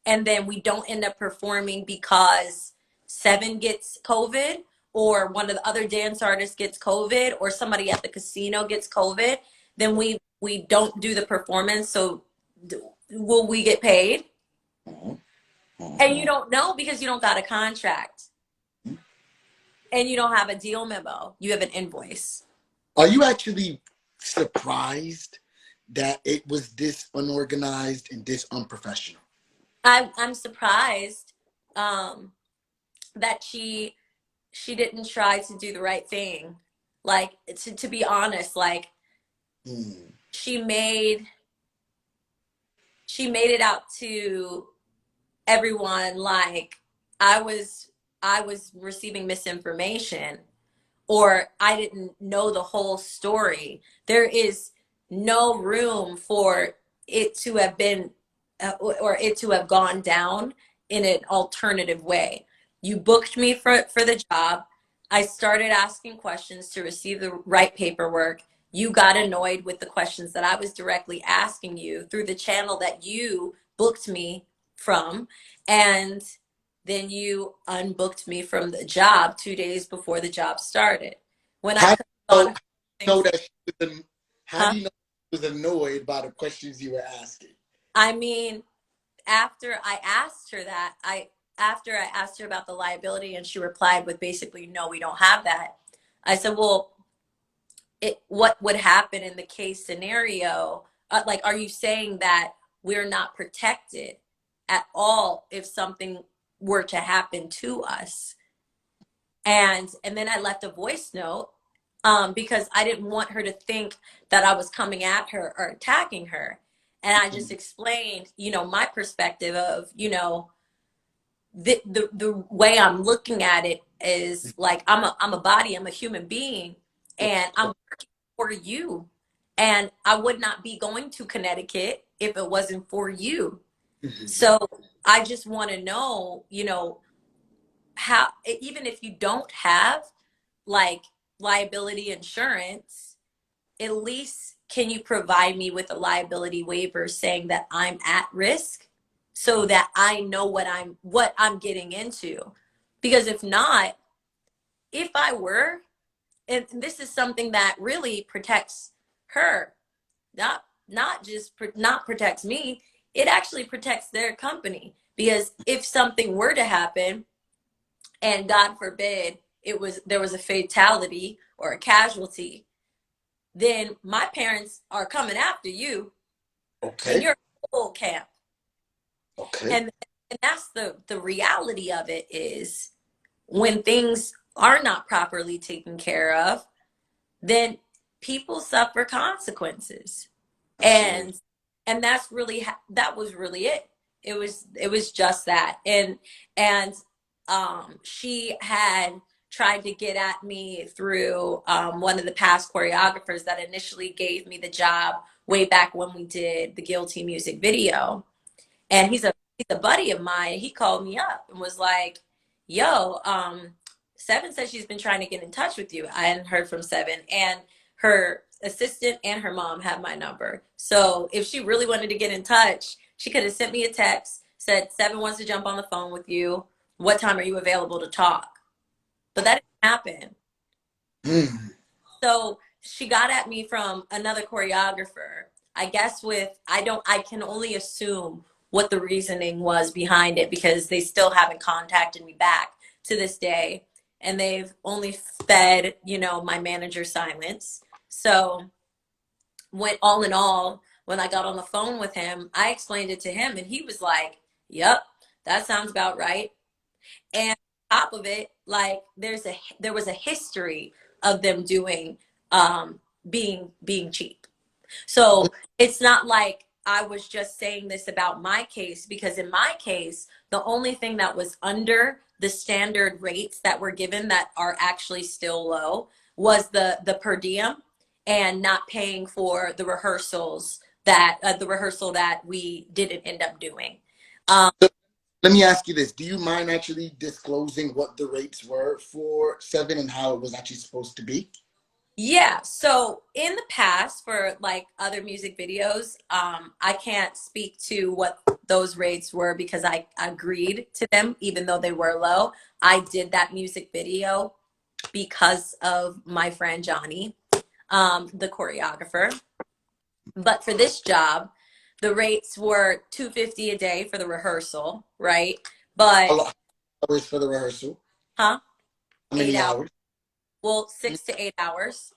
and then we don't end up performing because Sevyn gets COVID, or one of the other dance artists gets COVID, or somebody at the casino gets COVID, then we don't do the performance. So will we get paid? And you don't know because you don't got a contract and you don't have a deal memo. You have an invoice. Are you actually surprised that it was this unorganized and this unprofessional? I'm surprised that she didn't try to do the right thing. Like, to be honest, like she made it out to everyone like I was receiving misinformation, or I didn't know the whole story. There is no room for it to have been or it to have gone down in an alternative way. You booked me for the job. I started asking questions to receive the right paperwork. You got annoyed with the questions that I was directly asking you through the channel that you booked me from. And then you unbooked me from the job 2 days before the job started. When I How could do have you gone, know that how huh? do you know she was annoyed by the questions you were asking? I mean, after I asked her that, after I asked her about the liability and she replied with basically, no, we don't have that. I said, well, what would happen in the case scenario? Like, are you saying that we're not protected at all if something were to happen to us? And then I left a voice note, because I didn't want her to think that I was coming at her or attacking her. And I just explained, my perspective of, the way I'm looking at it is like I'm a body, I'm a human being, and I'm working for you. And I would not be going to Connecticut if it wasn't for you. So I just want to know, how, even if you don't have like liability insurance, at least can you provide me with a liability waiver saying that I'm at risk so that I know what I'm getting into? Because if not, if I were, and this is something that really protects her, not just not protects me, it actually protects their company. Because if something were to happen, and God forbid there was a fatality or a casualty, then my parents are coming after you and Okay. you're in full camp. Okay. And that's the reality of it, is when things are not properly taken care of, then people suffer consequences. Absolutely. And that's really that was really it. It was just that. And she had tried to get at me through one of the past choreographers that initially gave me the job way back when we did the Guilty music video. And he's a buddy of mine. He called me up and was like, "Yo, Sevyn says she's been trying to get in touch with you." I hadn't heard from Sevyn, and her assistant and her mom have my number. So if she really wanted to get in touch, she could have sent me a text, said, "Sevyn wants to jump on the phone with you. What time are you available to talk?" But that didn't happen. Mm. So she got at me from another choreographer. I guess I can only assume what the reasoning was behind it because they still haven't contacted me back to this day. And they've only fed, my manager silence. So when all in all, when I got on the phone with him, I explained it to him and he was like, "Yep, that sounds about right." And on top of it, like there was a history of them doing being cheap. So it's not like I was just saying this about my case, because in my case, the only thing that was under the standard rates that were given that are actually still low was the per diem and not paying for the rehearsals that the rehearsal that we didn't end up doing. Let me ask you this. Do you mind actually disclosing what the rates were for Sevyn and how it was actually supposed to be? Yeah, so in the past for like other music videos, I can't speak to what those rates were because I agreed to them even though they were low. I did that music video because of my friend Johnny, the choreographer. But for this job, the rates were 250 a day for the rehearsal, right? A But lot of hours for the rehearsal. huh? How Eight many hours. hours? Well, 6 to 8 hours.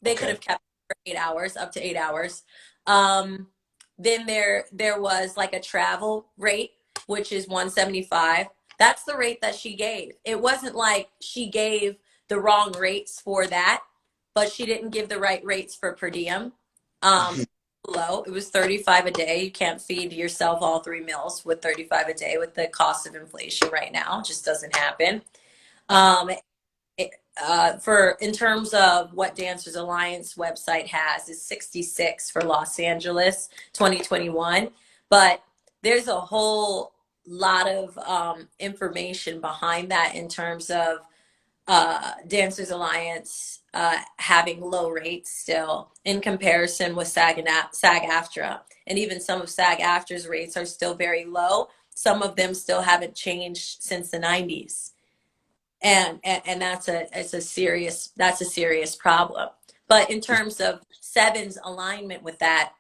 They could Okay. have kept it for 8 hours, up to 8 hours. Um, then there was like a travel rate, which is 175. That's the rate that she gave. It wasn't like she gave the wrong rates for that, but she didn't give the right rates for per diem. Um, Mhm. Low. It was 35 a day. You can't feed yourself all 3 meals with 35 a day with the cost of inflation right now. It just doesn't happen. Um, for in terms of what Dancers Alliance website has is 66 for Los Angeles 2021, but there's a whole lot of information behind that in terms of Dancers Alliance having low rates still in comparison with SAG-AFTRA, and even some of SAG-AFTRA's rates are still very low. Some of them still haven't changed since the 90s, and that's a serious problem. But in terms of Sevyn's alignment with that,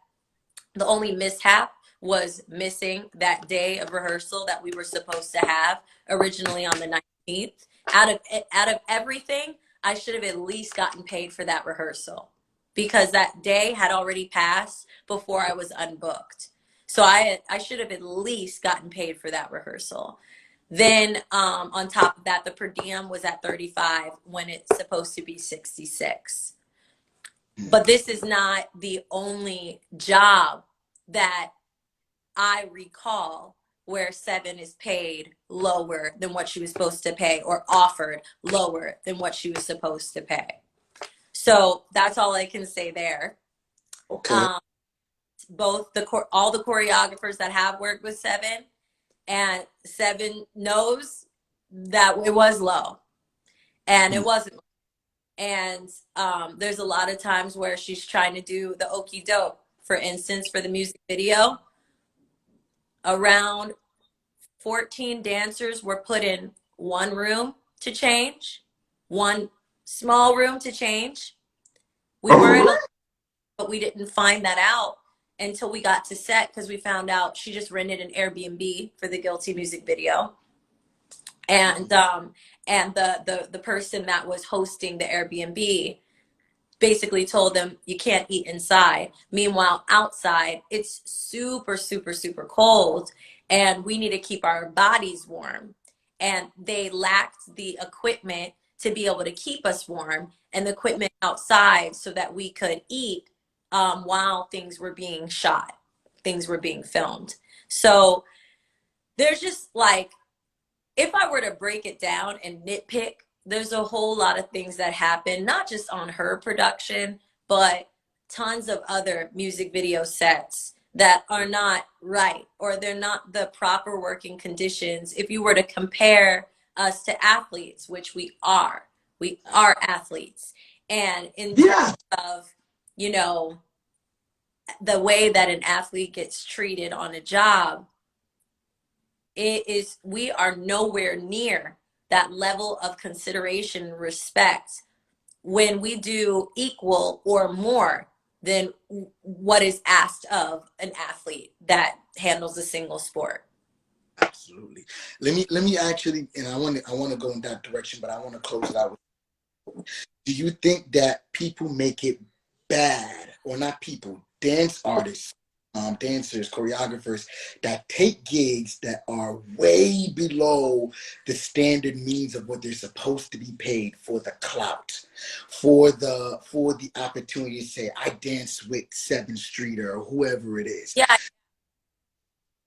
the only mishap was missing that day of rehearsal that we were supposed to have originally on the 19th. Out of everything, I should have at least gotten paid for that rehearsal because that day had already passed before I was unbooked. So I should have at least gotten paid for that rehearsal. Then on top of that, the per diem was at 35 when it's supposed to be 66. But this is not the only job that I recall where Sevyn is paid lower than what she was supposed to pay or offered lower than what she was supposed to pay. So that's all I can say there. Okay. Um, both all the choreographers that have worked with Sevyn, and Sevyn knows that it was low and it Mm. wasn't. And there's a lot of times where she's trying to do the okey doke. For instance, for the music video, around 14 dancers were put in one room to change, one small room to change. We weren't, but we didn't find that out until we got to set because we found out she just rented an Airbnb for the Guilty music video. And the person that was hosting the Airbnb basically told them you can't eat inside. Meanwhile, outside it's super, super, super cold and we need to keep our bodies warm. And they lacked the equipment to be able to keep us warm and the equipment outside so that we could eat while things were being shot, things were being filmed. So there's just like, if I were to break it down and nitpick there's a whole lot of things that happen, not just on her production, but tons of other music video sets that are not right, or they're not the proper working conditions. If you were to compare us to athletes, which we are athletes. And in terms Yeah. of, you know, the way that an athlete gets treated on a job, we are nowhere near that level of consideration and respect when we do equal or more than what is asked of an athlete that handles a single sport. Absolutely. Let me actually, and I want to go in that direction, but I want to close it out with, do you think that people make it bad, or not people, dance artists, dancers, choreographers that take gigs that are way below the standard means of what they're supposed to be paid for the clout, for the opportunity to say, I dance with Sevyn Streeter or whoever it is? Yeah.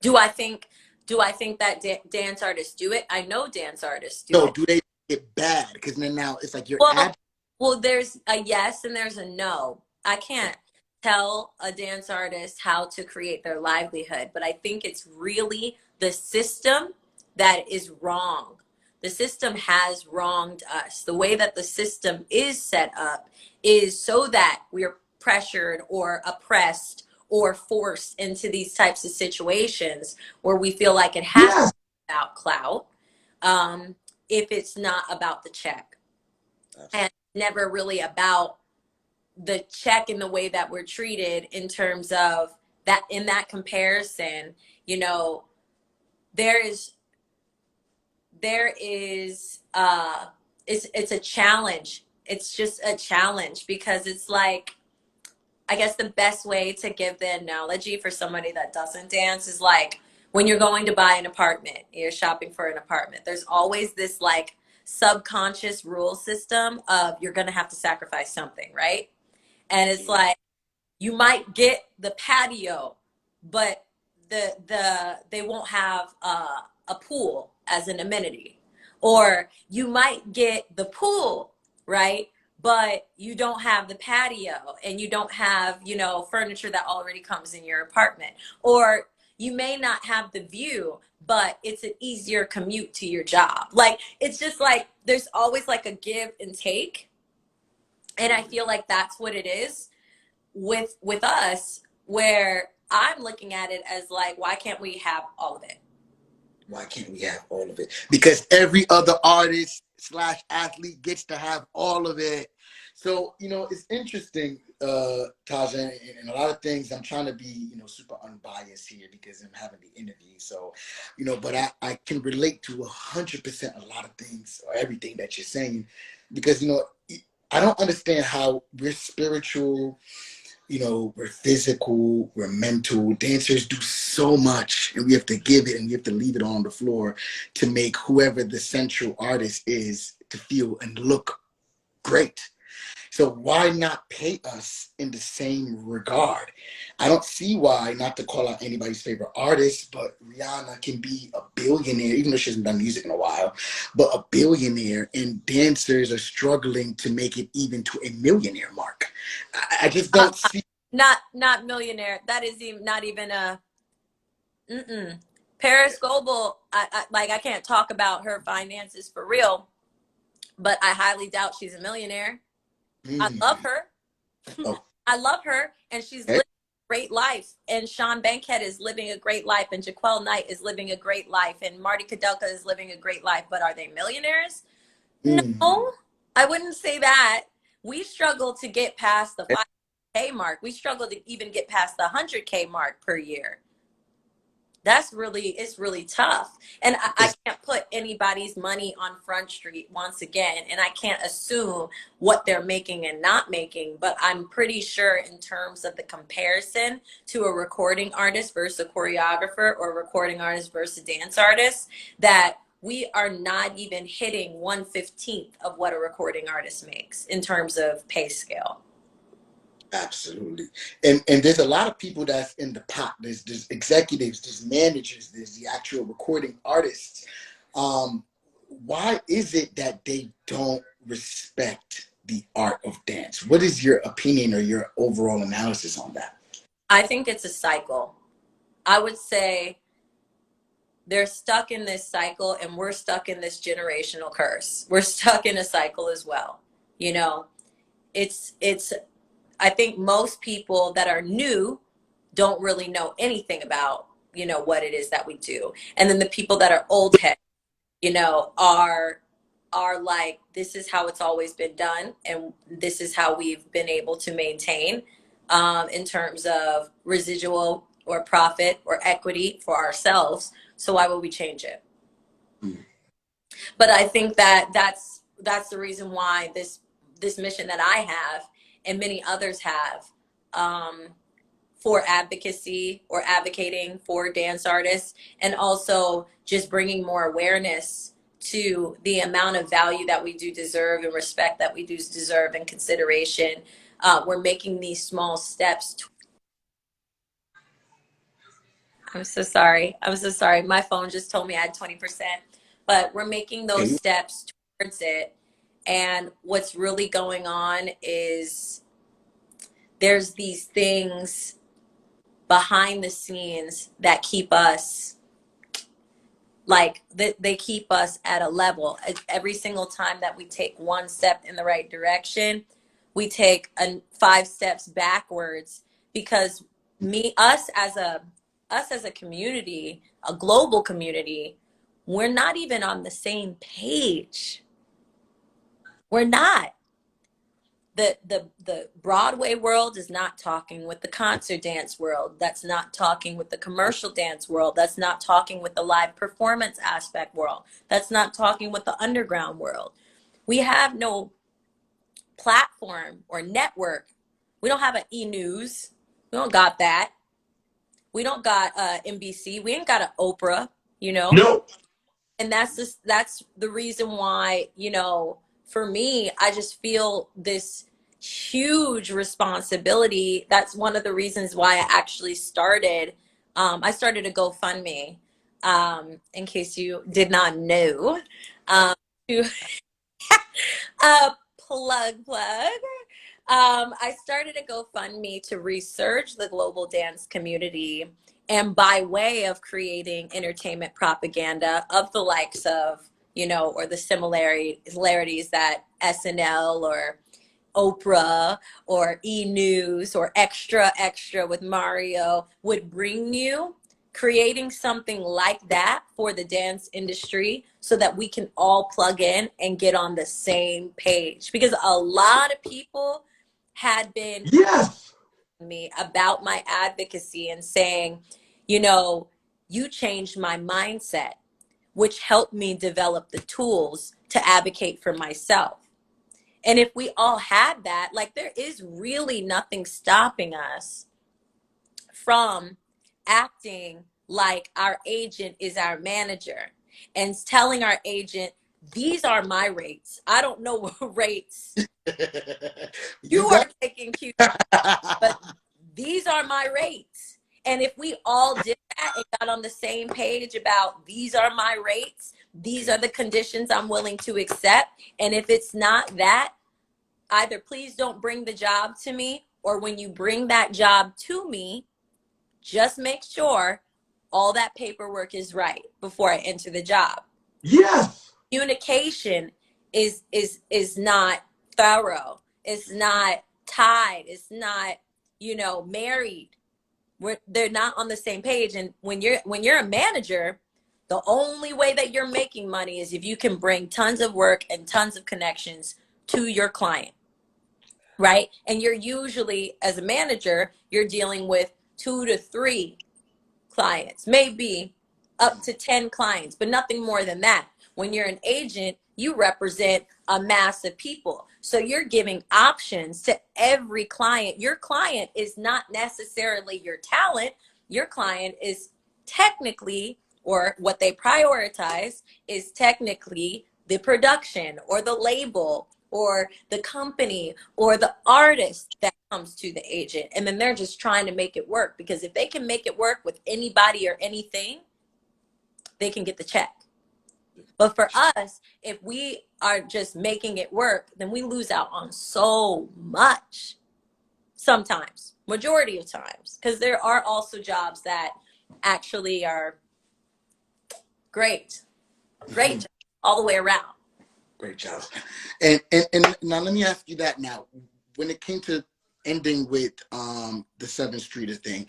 Do I think that dance artists do it? I know dance artists do No, it. do they get bad? Because then now it's like you're Well, there's a yes and there's a no. I can't tell a dance artist how to create their livelihood, but I think it's really the system that is wrong. The system has wronged us. The way that the system is set up is so that we're pressured or oppressed or forced into these types of situations where we feel like it has to Yeah. be about clout, um, if it's not about the check. And never really about the check in the way that we're treated in terms of that. In that comparison, you know, there is it's a challenge. It's just a challenge because it's like, I guess the best way to give the analogy for somebody that doesn't dance is like when you're going to buy an apartment, you're shopping for an apartment. There's always this like subconscious rule system of you're going to have to sacrifice something, right? And it's like you might get the patio, but they won't have a pool as an amenity, or you might get the pool, right? But you don't have the patio, and you don't have, you know, furniture that already comes in your apartment, or you may not have the view, but it's an easier commute to your job. Like it's just like there's always like a give and take, and I feel like that's what it is with us, where I'm looking at it as like, why can't we have all of it? Why can't we have all of it? Because every other artist slash athlete gets to have all of it. So, it's interesting, Taja, and a lot of things. I'm trying to be, super unbiased here because I'm having the interview. So, but I can relate to 100% a lot of things, or everything that you're saying, because, I don't understand how we're spiritual, we're physical, we're mental. Dancers do so much, and we have to give it and we have to leave it on the floor to make whoever the central artist is to feel and look great. So why not pay us in the same regard? I don't see why, not to call out anybody's favorite artist, but Rihanna can be a billionaire, even though she hasn't done music in a while, but a billionaire, and dancers are struggling to make it even to a millionaire mark. I just don't see. Not millionaire. That is even not even a Paris Goebel. I can't talk about her finances for real, but I highly doubt she's a millionaire. I love her. Oh, I love her, and she's okay. living a great life. And Sean Bankhead is living a great life, and Jaquel Knight is living a great life, and Marty Kudelka is living a great life. But are they millionaires? No, I wouldn't say that. We struggle to get past the 5K mark. We struggle to even get past the 100K mark per year. It's really tough. And I can't put anybody's money on Front Street once again, and I can't assume what they're making and not making, but I'm pretty sure in terms of the comparison to a recording artist versus a choreographer, or a recording artist versus a dance artist, that we are not even hitting 1/15th of what a recording artist makes in terms of pay scale. Absolutely. And there's a lot of people that's in the pot. There's executives, there's managers, there's the actual recording artists. Um, why is it that they don't respect the art of dance? What is your opinion or your overall analysis on that? I think it's a cycle. I would say they're stuck in this cycle, and we're stuck in this generational curse. We're stuck in a cycle as well. You know, it's I think most people that are new don't really know anything about, you know, what it is that we do. And then the people that are old head, you know, are like, this is how it's always been done, and this is how we've been able to maintain in terms of residual or profit or equity for ourselves. So why would we change it? Mm. But I think that that's the reason why this mission that I have and many others have, for advocacy or advocating for dance artists, and also just bringing more awareness to the amount of value that we do deserve and respect that we do deserve and consideration. We're making these small steps. I'm so sorry. I'm so sorry. My phone just told me I had 20%, but we're making those steps towards it. And what's really going on is there's these things behind the scenes that keep us, like they keep us at a level. Every single time that we take one step in the right direction, we take 5 steps backwards, because us as a community, a global community, we're not even on the same page. We're not. The Broadway world is not talking with the concert dance world. That's not talking with the commercial dance world. That's not talking with the live performance aspect world. That's not talking with the underground world. We have no platform or network. We don't have an e-news. We don't got that. We don't got NBC. We ain't got an Oprah, you know? No. And that's the reason why, you know, for me, I just feel this huge responsibility. That's one of the reasons why I actually started I started a GoFundMe, in case you did not know, to plug. I started a GoFundMe to research the global dance community, and by way of creating entertainment propaganda of the likes of, you know, or the similarities that SNL or Oprah or E News or Extra Extra with Mario would bring you, creating something like that for the dance industry so that we can all plug in and get on the same page. Because a lot of people had been Yes. me about my advocacy and saying, you know, you changed my mindset, which helped me develop the tools to advocate for myself. And if we all had that, like, there is really nothing stopping us from acting like our agent is our manager and telling our agent, these are my rates. I don't know what rates you You are got taking cues, but these are my rates. And if we all did that and got on the same page about, these are my rates, these are the conditions I'm willing to accept, and if it's not that, either please don't bring the job to me, or when you bring that job to me, just make sure all that paperwork is right before I enter the job. Yes. Communication is not thorough. It's not tied. It's not, you know, married. They're not on the same page. And when you're a manager, the only way that you're making money is if you can bring tons of work and tons of connections to your client, right? And you're usually, as a manager, you're dealing with 2 to 3 clients, maybe up to 10 clients, but nothing more than that. When you're an agent, you represent a mass of people. So you're giving options to every client. Your client is not necessarily your talent. Your client is technically, or what they prioritize is technically the production or the label or the company or the artist that comes to the agent. And then they're just trying to make it work, because if they can make it work with anybody or anything, they can get the check. But for us, if we are just making it work, then we lose out on so much sometimes, majority of times, because there are also jobs that actually are great, great jobs all the way around. Great job. And now let me ask you that now. When it came to ending with the Sevyn Streeter thing,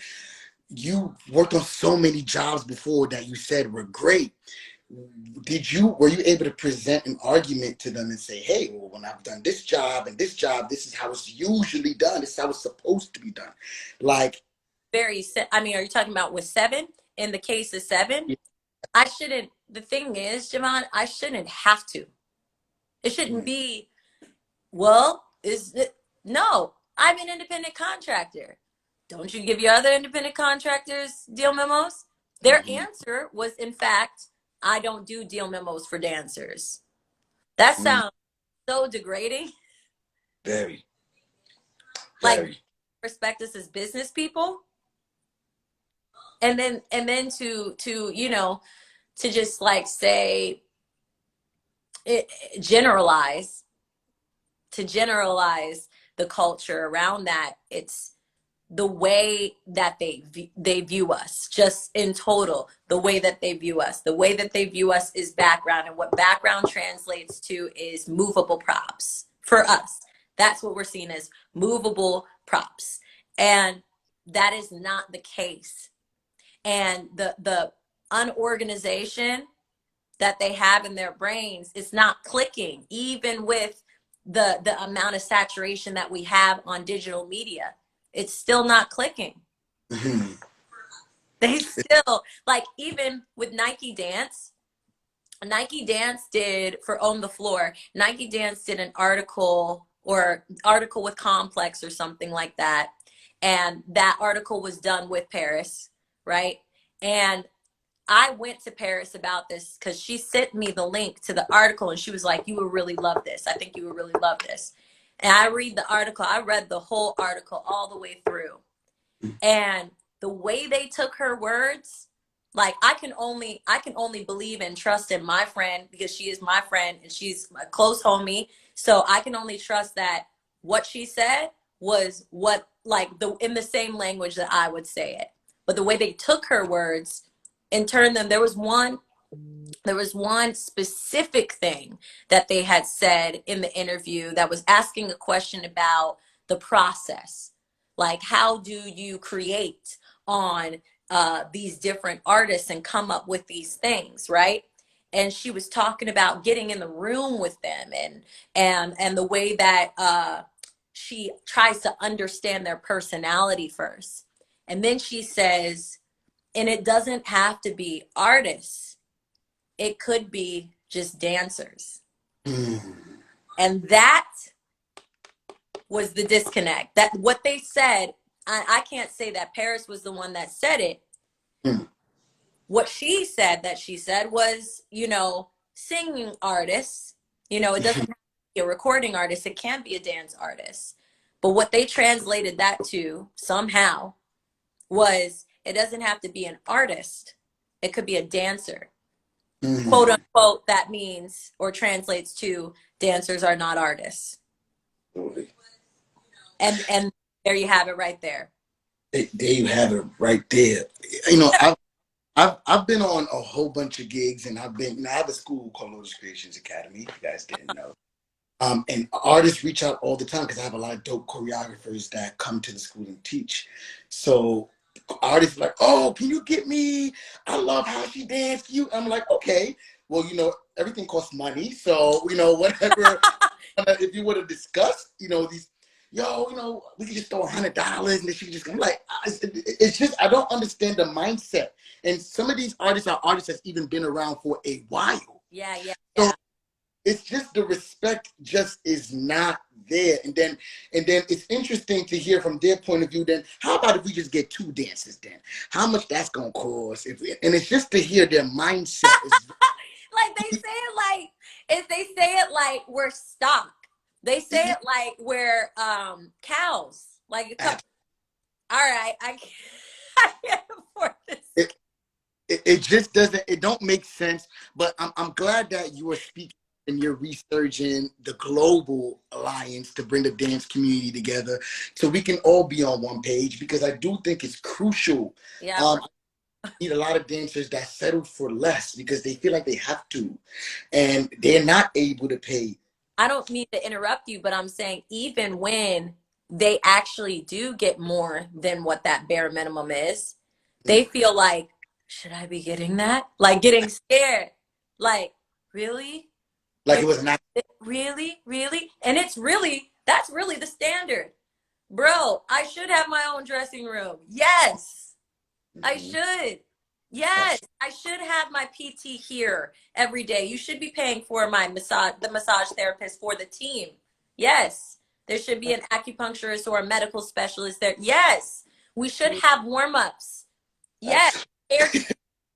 you worked on so many jobs before that you said were great. Were you able to present an argument to them and say, hey, well, when I've done this job and this job, this is how it's usually done, this is how it's supposed to be done? Like, I mean, are you talking about with Sevyn? In the case of Sevyn, the thing is, Jevon, I shouldn't have to. It shouldn't be, well, no, I'm an independent contractor. Don't you give your other independent contractors deal memos? Their answer was, in fact, I don't do deal memos for dancers. That sounds so degrading. very, Like, very. respect us as business people. And then to to just like say it, generalize the culture around that. It's the way that they view us, just in total. The way that they view us is background, and what background translates to is movable props. For us, that's what we're seeing as movable props, and that is not the case. And the unorganization that they have in their brains is not clicking, even with the amount of saturation that we have on digital media. It's still not clicking. They still, like, even with Nike Dance did, for Own the Floor, Nike Dance did an article with Complex or something like that. And that article was done with Paris, right? And I went to Paris about this because she sent me the link to the article, and she was like, you would really love this. I think you would really love this. And I read the article. I read the whole article all the way through. And the way they took her words, like, I can only believe and trust in my friend, because she is my friend and she's a close homie. So I can only trust that what she said was what, like, in the same language that I would say it. But the way they took her words and turned them, there was one specific thing that they had said in the interview that was asking a question about the process. Like, how do you create on these different artists and come up with these things, right? And she was talking about getting in the room with them, and the way that she tries to understand their personality first. And then she says, and it doesn't have to be artists. It could be just dancers. And that was the disconnect. That what they said, I can't say that Paris was the one that said it. What she said was, singing artists, it doesn't have to be a recording artist. It can be a dance artist. But what they translated that to somehow was, it doesn't have to be an artist. It could be a dancer. Quote unquote, that means, or translates to, dancers are not artists. And there you have it right there. There you have it right there. I've been on a whole bunch of gigs, and I have a school called Lotus Creations Academy, if you guys didn't know. And artists reach out all the time because I have a lot of dope choreographers that come to the school and teach. So artists are like, oh, can you get me? I love how she danced. I'm like, okay, well, everything costs money. So, whatever, if you would have discussed, these, we could just throw $100 and then she could just, I'm like, it's just, I don't understand the mindset. And some of these artists are artists that's even been around for a while. Yeah. So it's just, the respect just is not there. And then it's interesting to hear from their point of view. Then how about if we just get 2 dances? Then how much that's gonna cost? And it's just to hear their mindset. Like, they say it like we're stock. They say it like we're cows. Like, all right, I can't afford this. it just doesn't, it don't make sense. But I'm glad that you are speaking and you're researching the global alliance to bring the dance community together so we can all be on one page, because I do think it's crucial. Yeah, I need a lot of dancers that settle for less because they feel like they have to, and they're not able to pay. I don't mean to interrupt you, but I'm saying even when they actually do get more than what that bare minimum is, they feel like, should I be getting that? Like getting scared. Like, really? Like it was not. Really? Really? And it's really, that's really the standard. Bro, I should have my own dressing room. Yes, I should. Yes, I should have my PT here every day. You should be paying for my massage, the massage therapist for the team. Yes, there should be an acupuncturist or a medical specialist there. Yes, we should have warm-ups. Yes,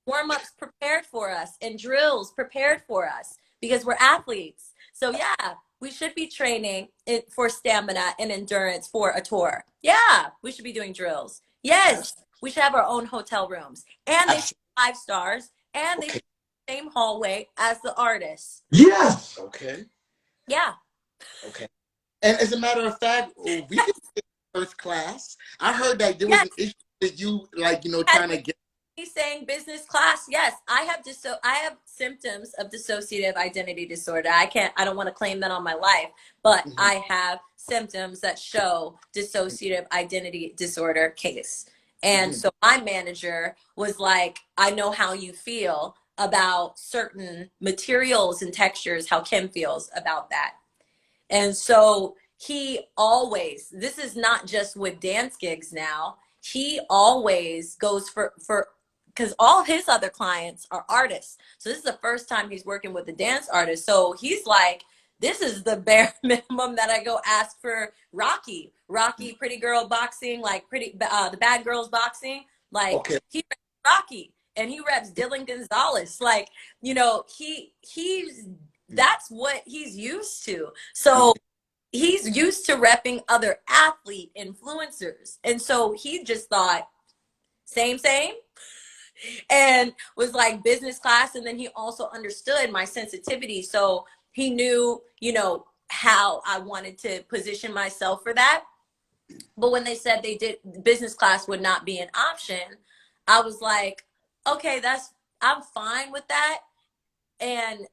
warm-ups prepared for us and drills prepared for us because we're athletes. So yeah, we should be training for stamina and endurance for a tour. Yeah, we should be doing drills. Yes, we should have our own hotel rooms, and they should be 5 stars, and they should be the same hallway as the artists. Yes. Okay. Yeah. Okay. And as a matter of fact, we can get first class. I heard that there was an issue with you, like, trying to get. He's saying business class. Yes, I have symptoms of dissociative identity disorder. I don't want to claim that on my life, but I have symptoms that show dissociative identity disorder case. And so my manager was like, I know how you feel about certain materials and textures, how Kim feels about that. And so he always, this is not just with dance gigs now, he always goes for because all of his other clients are artists. So this is the first time he's working with a dance artist. So he's like, this is the bare minimum that I go ask for Rocky, Pretty Girl Boxing, like the Bad Girls Boxing. Like he reps Rocky and he reps Dylan Gonzalez. Like, he's that's what he's used to. So he's used to repping other athlete influencers. And so he just thought, same, and was like business class. And then he also understood my sensitivity. So he knew, how I wanted to position myself for that. But when they said they did business class would not be an option, I was like, okay, I'm fine with that. And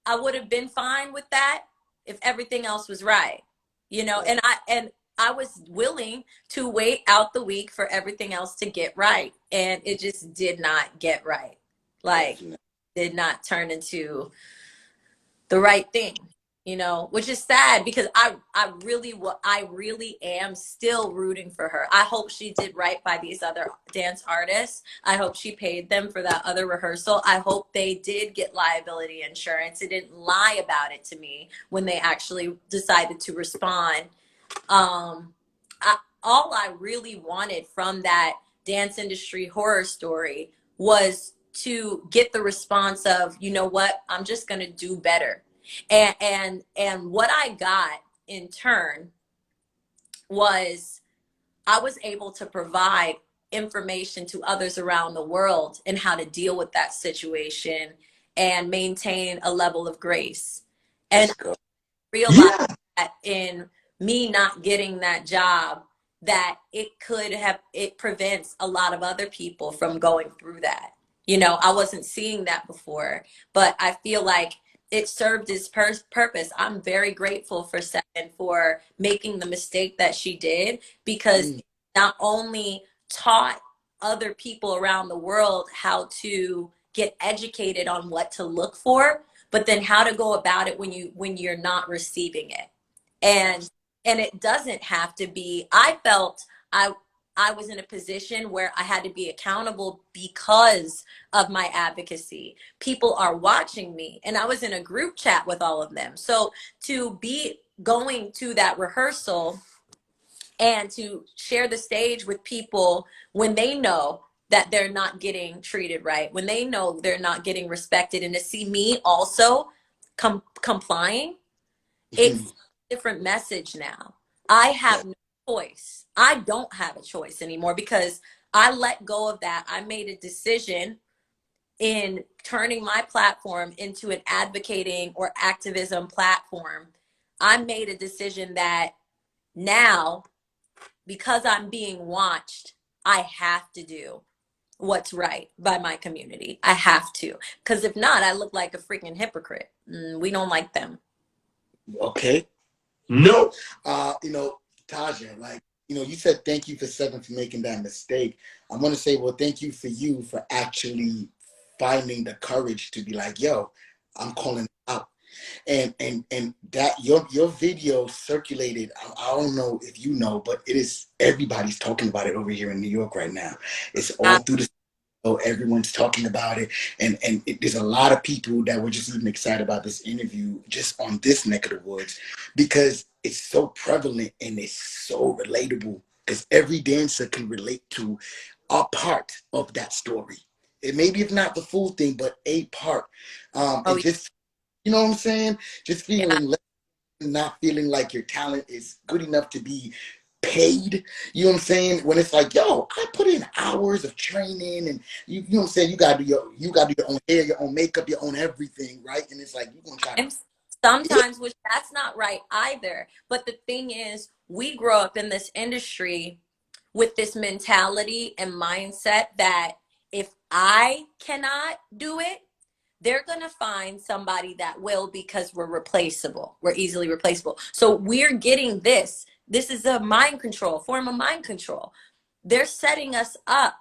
I would have been fine with that if everything else was right, and I was willing to wait out the week for everything else to get right. And it just did not get right. Like, did not turn into the right thing, which is sad because I really am still rooting for her. I hope she did right by these other dance artists. I hope she paid them for that other rehearsal. I hope they did get liability insurance. They didn't lie about it to me when they actually decided to respond. All I really wanted from that dance industry horror story was to get the response of, you know what, I'm just going to do better. And what I got in turn was I was able to provide information to others around the world and how to deal with that situation and maintain a level of grace. And I realized that in me not getting that job, that it prevents a lot of other people from going through that. I wasn't seeing that before, but I feel like it served its purpose. I'm very grateful for Sevyn for making the mistake that she did, because not only taught other people around the world how to get educated on what to look for, but then how to go about it when you're not receiving it. And it doesn't have to be, I felt I was in a position where I had to be accountable because of my advocacy. People are watching me, and I was in a group chat with all of them. So to be going to that rehearsal and to share the stage with people when they know that they're not getting treated right, when they know they're not getting respected, and to see me also complying, it's a different message now. I have no choice. I don't have a choice anymore because I let go of that. I made a decision in turning my platform into an advocating or activism platform, I made a decision that now, because I'm being watched, I have to do what's right by my community. I have to. Because if not, I look like a freaking hypocrite. We don't like them. Okay. No. Taja, like, you said thank you for Sevyn for making that mistake. I want to say, well, thank you for you for actually finding the courage to be like, yo, I'm calling it out. And that your video circulated. I don't know if you know, but it is everybody's talking about it over here in New York right now. It's all through the everyone's talking about it, there's a lot of people that were just even excited about this interview just on this neck of the woods because it's so prevalent and it's so relatable because every dancer can relate to a part of that story. It maybe if not the full thing, but a part. Oh, And just what I'm saying, just yeah. feeling not feeling like your talent is good enough to be paid. You know what I'm saying? When it's like, yo, I put in hours of training and you know what I'm saying, you gotta do your own hair, your own makeup, your own everything, right? And it's like you're gonna try to And sometimes, which that's not right either. But the thing is, we grow up in this industry with this mentality and mindset that if I cannot do it, they're going to find somebody that will because we're replaceable. We're easily replaceable. So we're getting this. This is a mind control, form of mind control. They're setting us up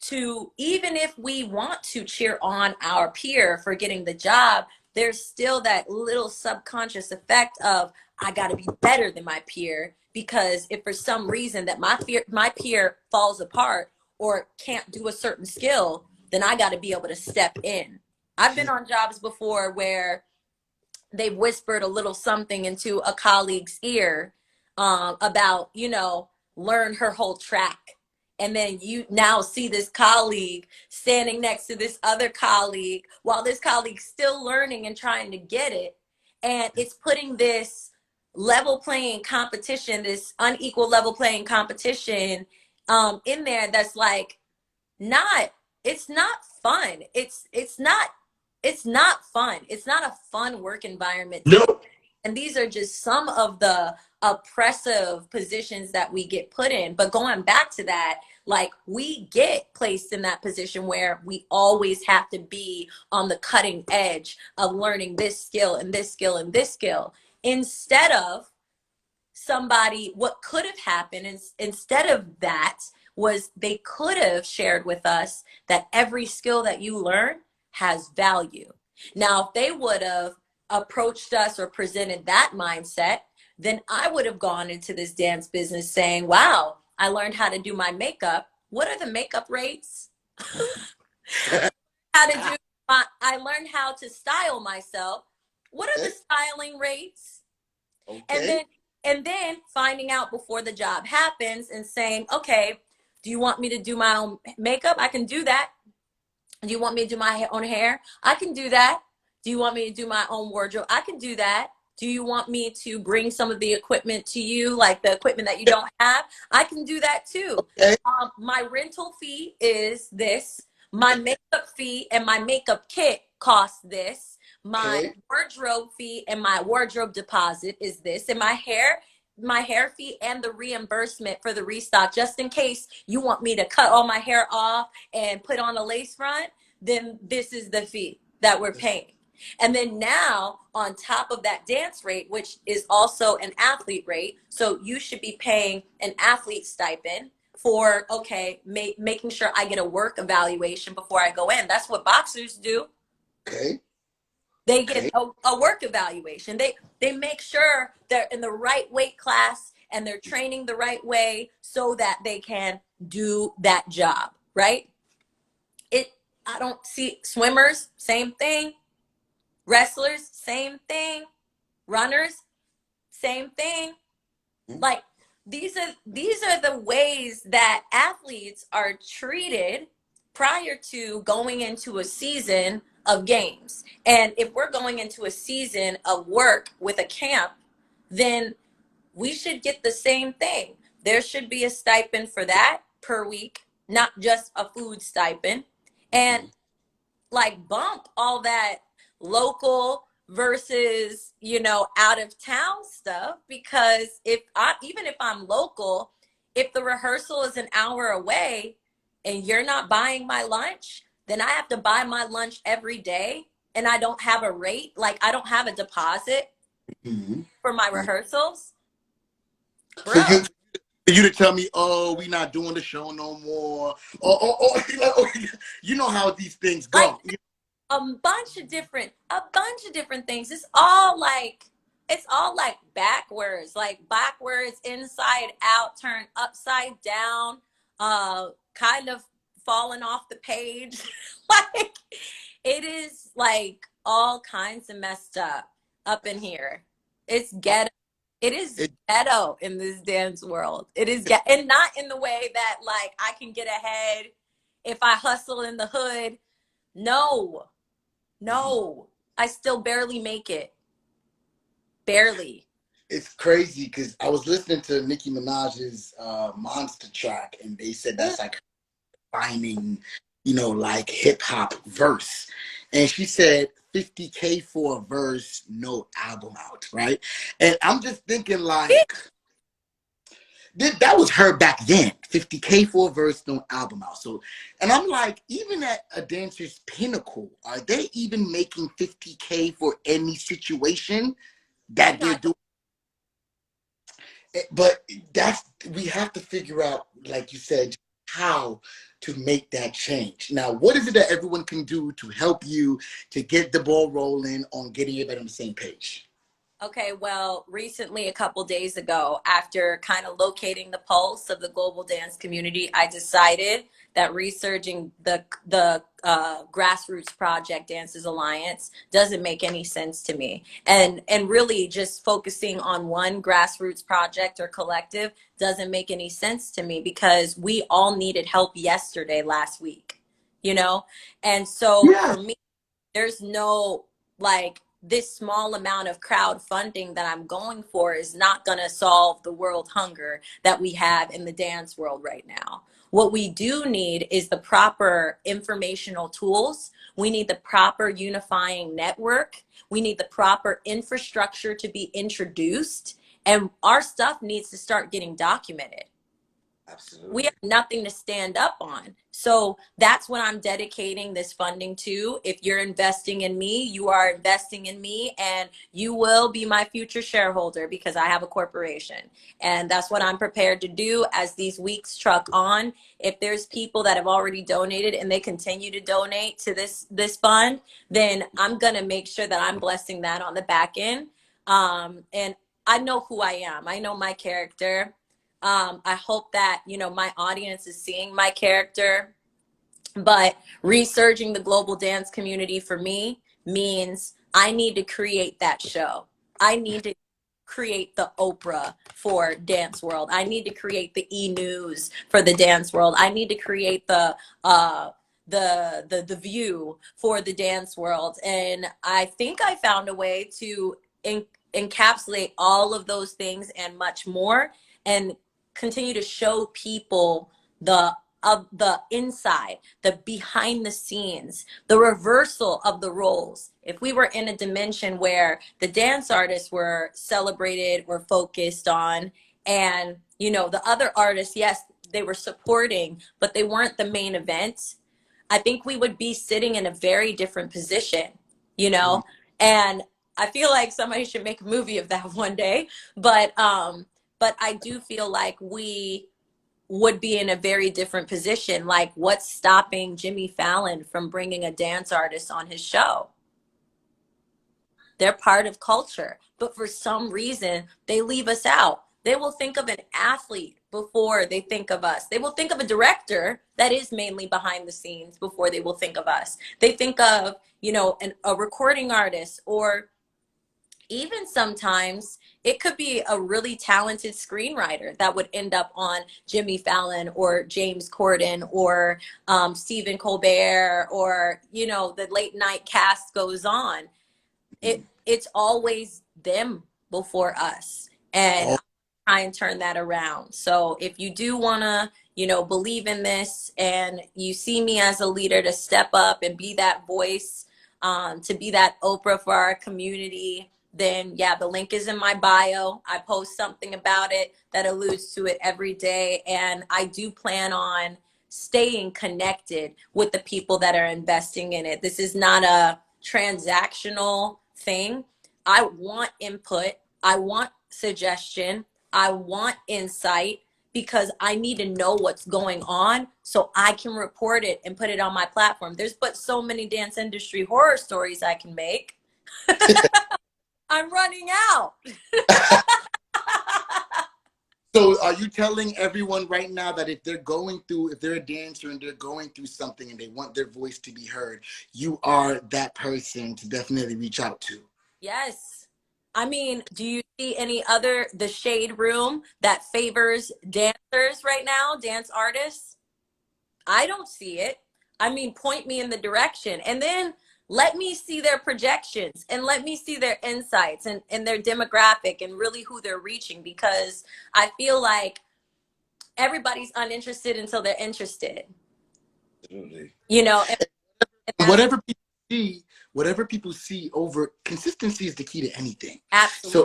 to, even if we want to cheer on our peer for getting the job, there's still that little subconscious effect of, I got to be better than my peer, because if for some reason that my peer falls apart or can't do a certain skill, then I got to be able to step in. I've been on jobs before where they've whispered a little something into a colleague's ear about, learn her whole track. And then you now see this colleague standing next to this other colleague while this colleague's still learning and trying to get it. And it's putting this level playing competition, this unequal level playing competition in there that's like, not, it's not fun. It's not fun. It's not a fun work environment to be. no. And these are just some of the oppressive positions that we get put in. But going back to that, like, we get placed in that position where we always have to be on the cutting edge of learning this skill and this skill and this skill, instead of somebody, what could have happened is, instead of that, was they could have shared with us that every skill that you learn has value. Now, if they would have approached us or presented that mindset, then I would have gone into this dance business saying, wow, I learned how to do my makeup. What are the makeup rates? How to do I learned how to style myself. What are the styling rates? And Okay. then finding out before the job happens and saying, okay, do you want me to do my own makeup? I can do that. Do you want me to do my own hair? I can do that. Do you want me to do my own wardrobe? I can do that. Do you want me to bring some of the equipment to you, like the equipment that you don't have? I can do that too. Okay. My rental fee is this. My makeup fee and my makeup kit costs this. My Okay. wardrobe fee and my wardrobe deposit is this. And my hair fee and the reimbursement for the restock, just in case you want me to cut all my hair off and put on a lace front, then this is the fee that we're paying. And then now, on top of that dance rate, which is also an athlete rate, so you should be paying an athlete stipend for, okay, making sure I get a work evaluation before I go in. That's what boxers do. Okay. They get Okay. a work evaluation. They make sure they're in the right weight class and they're training the right way so that they can do that job, right? I don't see swimmers, same thing. Wrestlers, same thing. Runners, same thing. Like, these are the ways that athletes are treated prior to going into a season of games. And if we're going into a season of work with a camp, then we should get the same thing. There should be a stipend for that per week, not just a food stipend. And like bump all that local versus, you know, out of town stuff, because even if I'm local, if the rehearsal is an hour away and you're not buying my lunch, then I have to buy my lunch every day, and I don't have a rate, like I don't have a deposit Mm-hmm. for my rehearsals. For Bro, you to tell me, oh, we not doing the show no more, or you know how these things like go. a bunch of different things. It's all like backwards, inside out, turned upside down, kind of falling off the page. Like it is like all kinds of messed up in here. It's ghetto. It is It, ghetto in this dance world. It is and not in the way that like I can get ahead if I hustle in the hood. No, no, I still barely make it. Barely. it's crazy because I was listening to Nicki Minaj's Monster track, and they said Mm. that's like finding, like hip hop verse. And she said 50K for a verse, no album out, right? And I'm just thinking like that was her back then. 50K for a verse, no album out. So, and I'm like, even at a dancer's pinnacle, are they even making 50K for any situation They're that they're not. doing? But we have to figure out, like you said, how to make that change. Now, what is it that everyone can do to help you to get the ball rolling on getting everybody on the same page? Okay, well, recently, a couple days ago, after kind of locating the pulse of the global dance community, I decided that researching the grassroots project Dances Alliance doesn't make any sense to me, and really just focusing on one grassroots project or collective doesn't make any sense to me, because we all needed help yesterday, last week, you know, and so Yeah. for me, there's no like this small amount of crowdfunding that I'm going for is not going to solve the world hunger that we have in the dance world right now. What we do need is the proper informational tools. We need the proper unifying network. We need the proper infrastructure to be introduced. And our stuff needs to start getting documented. We Absolutely. have nothing to stand up on. So that's what I'm dedicating this funding to. If you're investing in me, you are investing in me, and you will be my future shareholder because I have a corporation. And that's what I'm prepared to do as these weeks truck on. If there's people that have already donated and they continue to donate to this fund, then I'm going to make sure that I'm blessing that on the back end. And I know who I am. I know my character. I hope that, you know, my audience is seeing my character, but researching the global dance community for me means I need to create that show. I need to create the Oprah for dance world. I need to create the e-news for the dance world. I need to create the view for the dance world. And I think I found a way to encapsulate all of those things and much more, and continue to show people the inside, the behind the scenes, the reversal of the roles. If we were in a dimension where the dance artists were celebrated or focused on, and you know, the other artists, yes, they were supporting, but they weren't the main event, I think we would be sitting in a very different position, you Mhm. know? And I feel like somebody should make a movie of that one day. But I do feel like we would be in a very different position. Like, what's stopping Jimmy Fallon from bringing a dance artist on his show? They're part of culture, but for some reason, they leave us out. They will think of an athlete before they think of us. They will think of a director that is mainly behind the scenes before they will think of us. They think of, you know, a recording artist, or even sometimes it could be a really talented screenwriter that would end up on Jimmy Fallon or James Corden or Stephen Colbert, or, you know, the late night cast goes on. It's always them before us, and Oh, I try and turn that around. So if you do want to, you know, believe in this and you see me as a leader to step up and be that voice, to be that Oprah for our community, then yeah, the link is in my bio. I post something about it that alludes to it every day. And I do plan on staying connected with the people that are investing in it. This is not a transactional thing. I want input. I want suggestion. I want insight because I need to know what's going on so I can report it and put it on my platform. There's but so many dance industry horror stories I can make. I'm running out. So are you telling everyone right now that if they're a dancer and they're going through something and they want their voice to be heard, you are that person to definitely reach out to? Yes. I mean, do you see the shade room that favors dancers right now, dance artists? I don't see it. I mean, point me in the direction and then let me see their projections and let me see their insights and their demographic and really who they're reaching, because I feel like everybody's uninterested until they're interested. Absolutely. You know, and Whatever people see over consistency is the key to anything. absolutely. So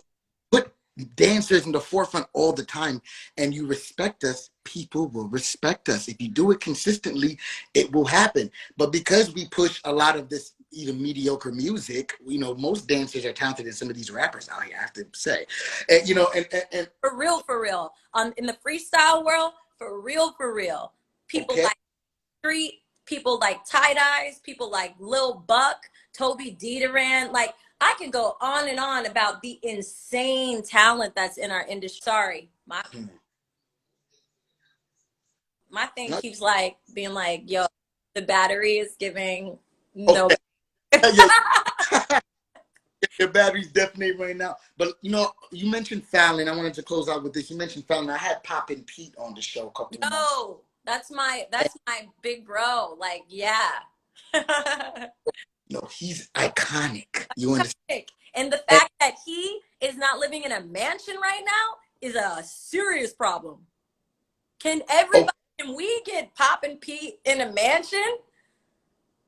put dancers in the forefront all the time and you respect us, people will respect us. If you do it consistently, it will happen. But because we push a lot of this even mediocre music, you know, most dancers are talented than some of these rappers out here, I have to say. And you know, and For real. In the freestyle world, for real. People okay. like Street, people like Tie Dyes, people like Lil Buck, Toby Dederan. Like, I could go on and on about the insane talent that's in our industry. Sorry, my thing Not- keeps like being like, yo, the battery is giving no. Okay. Your battery's definitely running out. But you know, you mentioned Fallon. I wanted to close out with this. You mentioned Fallon. I had Poppin' Pete on the show a couple of months ago. Yo, that's my big bro. Like, yeah. No, he's iconic. You understand? And the fact that he is not living in a mansion right now is a serious problem. Can everybody, can we get Poppin' Pete in a mansion?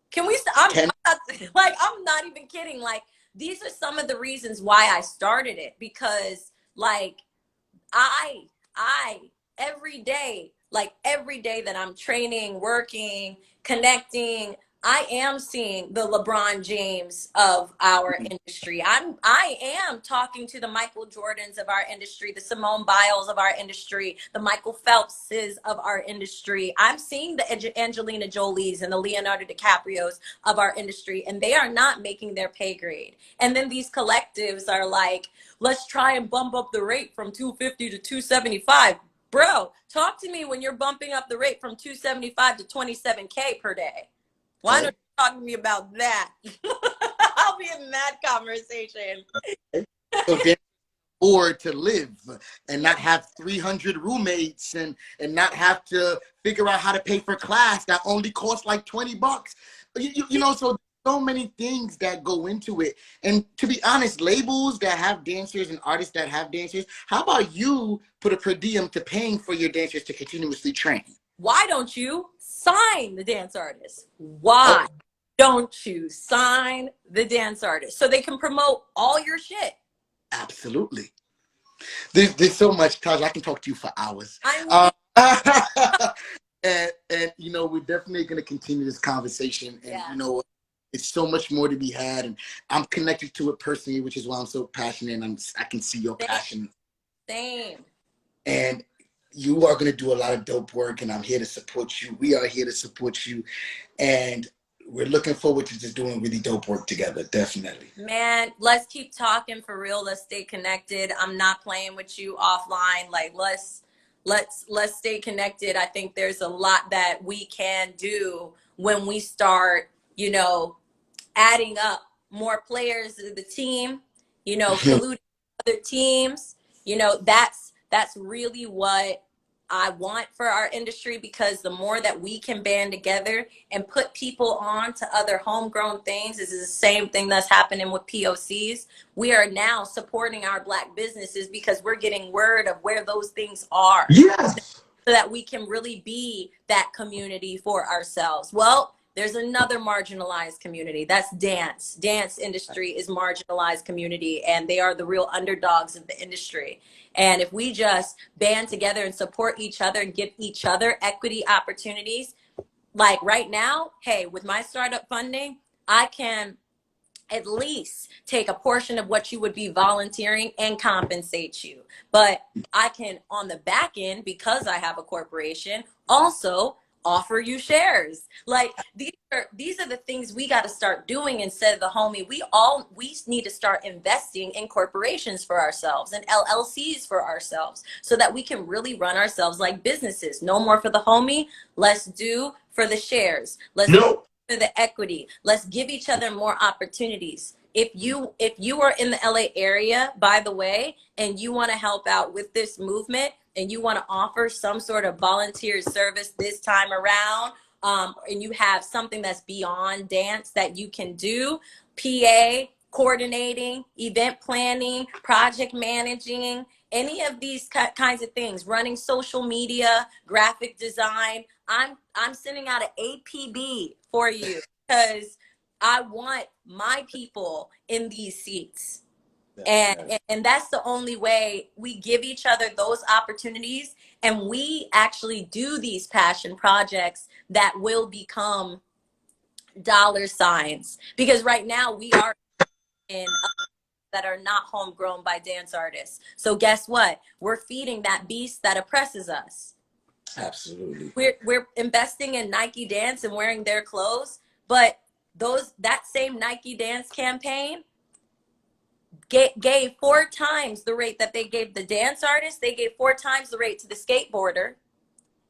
Can we, I'm not even kidding. Like, these are some of the reasons why I started it, because like I every day, like every day that I'm training, working, connecting, I am seeing the LeBron James of our industry. I am talking to the Michael Jordans of our industry, the Simone Biles of our industry, the Michael Phelpses of our industry. I'm seeing the Angelina Jolies and the Leonardo DiCaprios of our industry, and they are not making their pay grade. And then these collectives are like, let's try and bump up the rate from 250 to 275. Bro, talk to me when you're bumping up the rate from 275 to 27K per day. Why don't you talk to me about that? I'll be in that conversation. So they afford to live and not have 300 roommates and not have to figure out how to pay for class that only costs like $20. You know, so many things that go into it. And to be honest, labels that have dancers and artists that have dancers, how about you put a per diem to paying for your dancers to continuously train? Why don't you sign the dance artist? Why don't you sign the dance artist so they can promote all your shit? Absolutely. There's so much, Taj. I can talk to you for hours. And you know, we're definitely going to continue this conversation. And you know, it's so much more to be had. And I'm connected to it personally, which is why I'm so passionate. And I can see your passion. Same. And you are going to do a lot of dope work, and I'm here to support you. We are here to support you. And we're looking forward to just doing really dope work together. Definitely. Man, let's keep talking for real. Let's stay connected. I'm not playing with you offline. Like, let's stay connected. I think there's a lot that we can do when we start, you know, adding up more players to the team, you know, colluding with other teams. You know, that's really what I want for our industry, because the more that we can band together and put people on to other homegrown things, this is the same thing that's happening with POCs. We are now supporting our Black businesses because we're getting word of where those things are. Yes. so that we can really be that community for ourselves? Well, there's another marginalized community. That's dance. Dance industry is marginalized community, and they are the real underdogs of the industry. And if we just band together and support each other and give each other equity opportunities, like right now, hey, with my startup funding, I can at least take a portion of what you would be volunteering and compensate you. But I can, on the back end, because I have a corporation, also offer you shares. Like these are the things we got to start doing instead of the homie. We need to start investing in corporations for ourselves and LLCs for ourselves so that we can really run ourselves like businesses. No more for the homie. Let's do for the shares. Let's No. for the equity. Let's give each other more opportunities. If you are in the LA area, by the way, and you want to help out with this movement and you want to offer some sort of volunteer service this time around, and you have something that's beyond dance that you can do, PA, coordinating, event planning, project managing, any of these kinds of things, running social media, graphic design, I'm sending out an APB for you because I want my people in these seats. And that's the only way we give each other those opportunities, and we actually do these passion projects that will become dollar signs. Because right now we are in that are not homegrown by dance artists. So guess what? We're feeding that beast that oppresses us. Absolutely. We're investing in Nike Dance and wearing their clothes, but that same Nike Dance campaign gave 4 times the rate that they gave the dance artist. They gave 4 times the rate to the skateboarder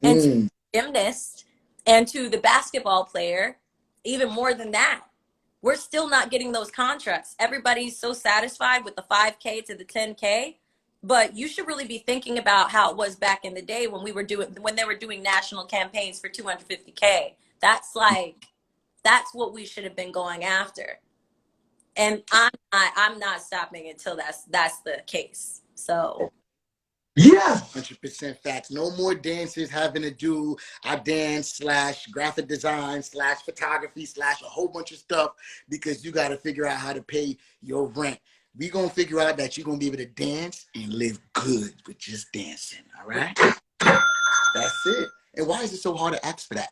and to the gymnast and to the basketball player, even more than that. We're still not getting those contracts. Everybody's so satisfied with the 5K to the 10K. But you should really be thinking about how it was back in the day when they were doing national campaigns for 250K. That's what we should have been going after. And I'm not stopping until that's the case. So Yeah. 100% facts. No more dancers having to do a dance / graphic design / photography / a whole bunch of stuff because you got to figure out how to pay your rent. We gonna figure out that you're gonna be able to dance and live good with just dancing. All right, that's it. And why is it so hard to ask for that,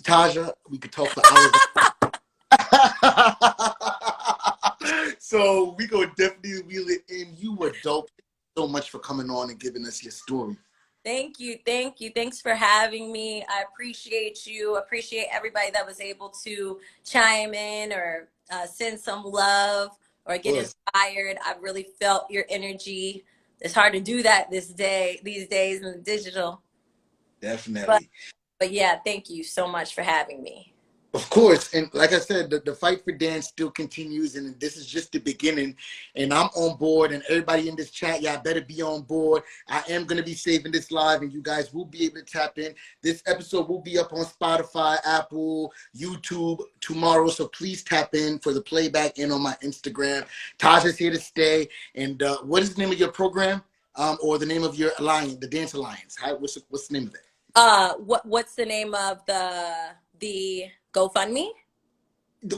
Taja? We could talk for hours. So we gonna definitely wheel it in. You were dope. So much for coming on and giving us your story. Thank you. Thanks for having me. I appreciate you. Appreciate everybody that was able to chime in or send some love or get inspired. I really felt your energy. It's hard to do that these days in the digital. Definitely. But yeah, thank you so much for having me. Of course, and like I said, the fight for dance still continues, and this is just the beginning. And I'm on board, and everybody in this chat, y'all better be on board. I am going to be saving this live, and you guys will be able to tap in. This episode will be up on Spotify, Apple, YouTube tomorrow, so please tap in for the playback and on my Instagram. Taja's here to stay. And what is the name of your program, or the name of your alliance, the Dance Alliance? What's the name of it? What's the name of the GoFundMe?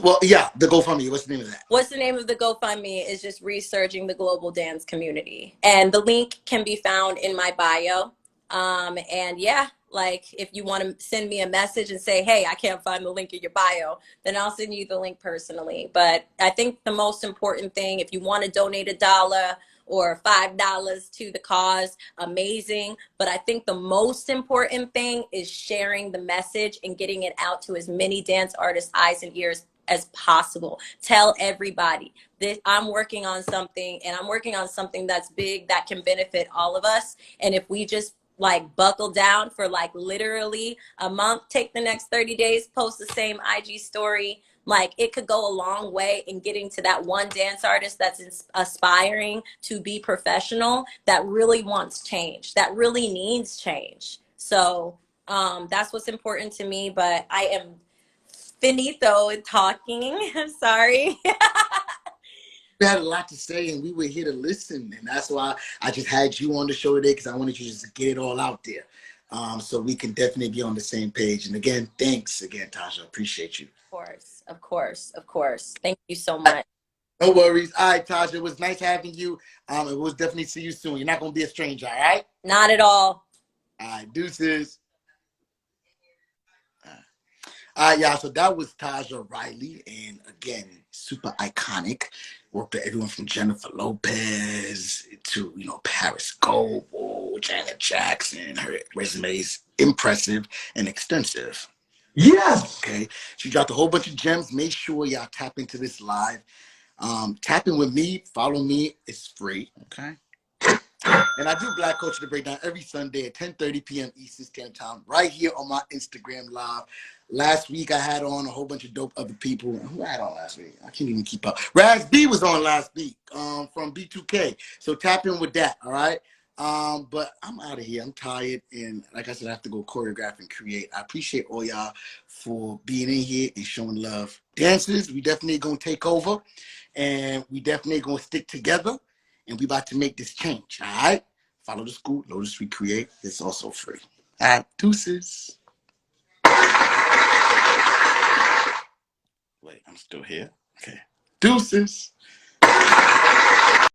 Well, yeah, the GoFundMe. What's the name of that? What's the name of the GoFundMe is just researching the global dance community. And the link can be found in my bio. And yeah, like if you want to send me a message and say, hey, I can't find the link in your bio, then I'll send you the link personally. But I think the most important thing, if you want to donate $1 or $5 to the cause, amazing. But I think the most important thing is sharing the message and getting it out to as many dance artists' eyes and ears as possible. Tell everybody that I'm working on something, and I'm working on something that's big that can benefit all of us. And if we just like buckle down for like literally a month, take the next 30 days, post the same IG story, like it could go a long way in getting to that one dance artist that's aspiring to be professional, that really wants change, that really needs change. So that's what's important to me. But I am finito talking. I'm sorry. You had a lot to say, and we were here to listen, and that's why I just had you on the show today, because I wanted you just to get it all out there. so we can definitely be on the same page. And again, thanks again, Taja. Appreciate you. Of course, of course, of course. Thank you so much. No worries. All right, Taja, it was nice having you. And we'll definitely see you soon. You're not going to be a stranger, all right? Not at all. All right, deuces. All right, y'all. So that was Taja Riley. And again, super iconic. Worked with everyone from Jennifer Lopez to, Paris Gold, Janet Jackson. Her resume is impressive and extensive. Yes. Okay. She dropped a whole bunch of gems. Make sure y'all tap into this live. Tap in with me. Follow me. It's free. Okay. And I do Black Culture The Breakdown every Sunday at 10:30 p.m. Eastern Standard Time, right here on my Instagram Live. Last week, I had on a whole bunch of dope other people. Who I had on last week? I can't even keep up. Raz B was on last week from B2K. So tap in with that, all right? But I'm out of here. I'm tired. And like I said, I have to go choreograph and create. I appreciate all y'all for being in here and showing love. Dancers, we definitely going to take over. And we definitely going to stick together. And we about to make this change, all right? Follow the school, Lotus Recreate. It's also free. All right, deuces. Wait, I'm still here. Okay. Deuces.